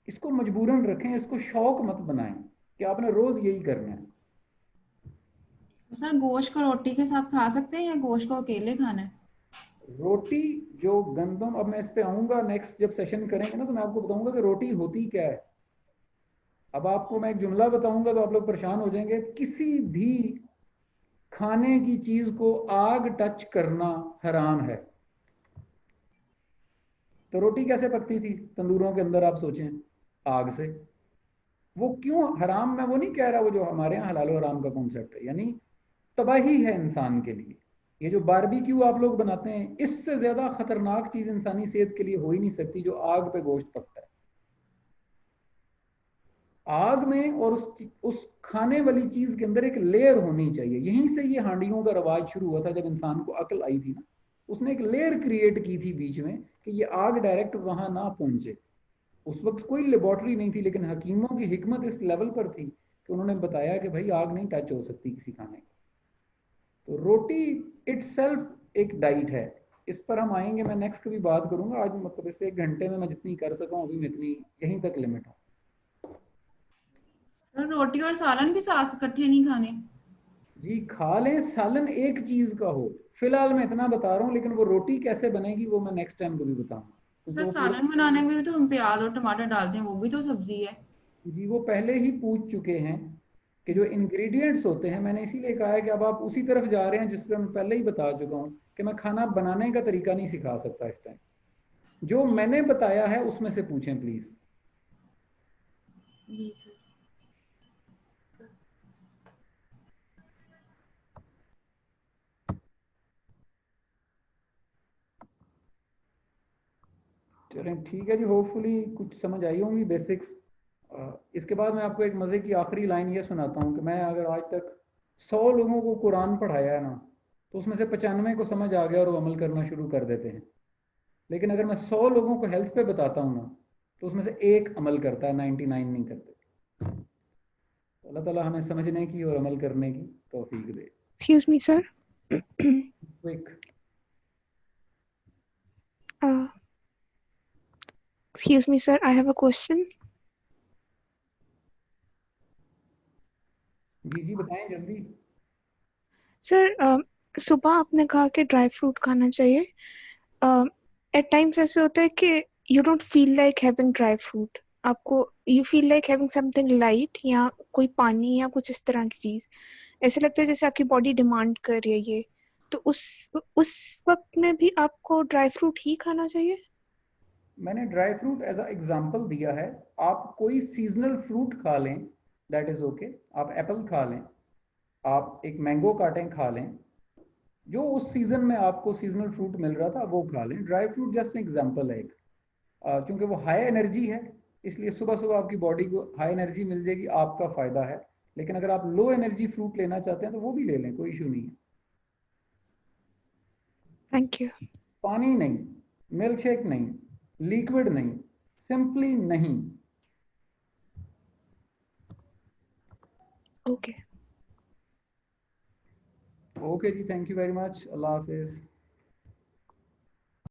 इसको मजबूरन रखें, इसको शौक मत बनाएं कि आपने रोज यही करना है। सर गोश्त को रोटी के साथ खा सकते हैं या गोश्त को अकेले खाना है? रोटी जो गंदम, अब मैं इस पे आऊंगा नेक्स्ट जब सेशन करेंगे ना, तो मैं आपको बताऊंगा कि रोटी होती क्या है। अब आपको मैं एक जुमला बताऊंगा तो आप लोग परेशान हो जाएंगे। किसी भी खाने की चीज को आग टच करना हराम है। तो रोटी कैसे पकती थी तंदूरों के अंदर? आप सोचें, आग से। वो क्यों हराम? मैं वो नहीं कह रहा, वो जो हमारे यहाँ हलाल हराम का कॉन्सेप्ट है, यानी तबाही है इंसान के लिए। ये जो बारबेक्यू आप लोग बनाते हैं, इससे ज्यादा खतरनाक चीज इंसानी सेहत के लिए हो ही नहीं सकती, जो आग पे गोश्त पकता है। आग में और उस खाने वाली चीज के अंदर एक लेयर होनी चाहिए। यहीं से ये हांडियों का रवाज शुरू हुआ था, जब इंसान को अकल आई थी ना। उसने एक लेयर क्रिएट की थी बीच में कि ये आग डायरेक्ट वहां ना पहुंचे। उस वक्त कोई लेबोरेटरी नहीं थी, लेकिन हकीमों की हिकमत इस लेवल पर थी कि उन्होंने बताया कि भाई आग नहीं टच हो सकती किसी खाने की। तो रोटी इटसेल्फ एक डाइट है। इस पर हम आएंगे, मैं नेक्स्ट कभी बात करूंगा। आज मतलब इस 1 घंटे में मैं जितनी कर सका हूँ अभी मैं इतनी यहीं तक लिमिट हूँ। सर रोटी और सालन भी साथ इकट्ठे नहीं खाने? जी खा लें, सालन एक चीज का हो। फिलहाल मैं इतना बता रहा हूँ, लेकिन वो रोटी कैसे बनेगी वो मैं नेक्स्ट टाइम कभी बताऊंगा, क्योंकि सर वो पूरा, सालन बनाने में भी तो हम प्याज और टमाटर डालते हैं, वो भी तो सब्जी है। जी वो पहले ही पूछ चुके हैं कि जो इंग्रेडिएंट्स होते हैं। मैंने इसीलिए कहा है कि अब आप उसी तरफ जा रहे हैं जिस पर मैं पहले ही बता चुका हूँ कि मैं खाना बनाने का तरीका नहीं सिखा सकता इस टाइम। जो मैंने बताया है उसमें से पूछें प्लीज। Ji sir. चलें ठीक है जी, होपफुली कुछ समझ आई होंगी बेसिक्स। इसके बाद मैं आपको एक मज़े की आखिरी लाइन ये सुनाता हूँ कि मैं अगर आज तक 100 लोगों को कुरान पढ़ाया है ना, तो उसमें से 95 को समझ आ गया और वो अमल करना शुरू कर देते हैं। लेकिन अगर मैं 100 लोगों को हेल्थ पे बताता हूँ ना, तो उसमें से एक अमल करता है, 99 नहीं करते। तो अल्लाह ताला हमें समझने की और अमल करने की तौफीक दे। Excuse me, sir. Quick. uh, Excuse me, sir. I have a question. जी जी बताएं जल्दी। Sir, सुबह आपने कहा कि ड्राई फ्रूट खाना चाहिए। एट टाइम्स ऐसे होता है कि you don't feel like having dry fruit, आपको you feel like having something light या कोई पानी या कुछ इस तरह की चीज। ऐसे लगता है जैसे आपकी बॉडी डिमांड कर रही है ये। तो उस वक्त में भी आपको ड्राई फ्रूट ही खाना चाहिए? मैंने dry fruit as a example दिया है। आप कोई सीजनल फ्रूट खा लें, दैट इज ओके। आप एप्पल खा लें, आप एक मैंगो काटें खा लें, जो उस सीजन में आपको सीजनल फ्रूट मिल रहा था वो खा लें। ड्राई फ्रूट जस्ट एग्जांपल है एक। क्योंकि वो हाई एनर्जी है, इसलिए सुबह सुबह आपकी बॉडी को हाई एनर्जी मिल जाएगी, आपका फायदा है। लेकिन अगर आप लो एनर्जी फ्रूट लेना चाहते हैं तो वो भी ले लें, कोई इशू नहीं है। Thank you. पानी नहीं, मिल्क शेक नहीं, लिक्विड नहीं, सिंपली नहीं। ओके। ओके जी, thank you very much. Allah Hafiz.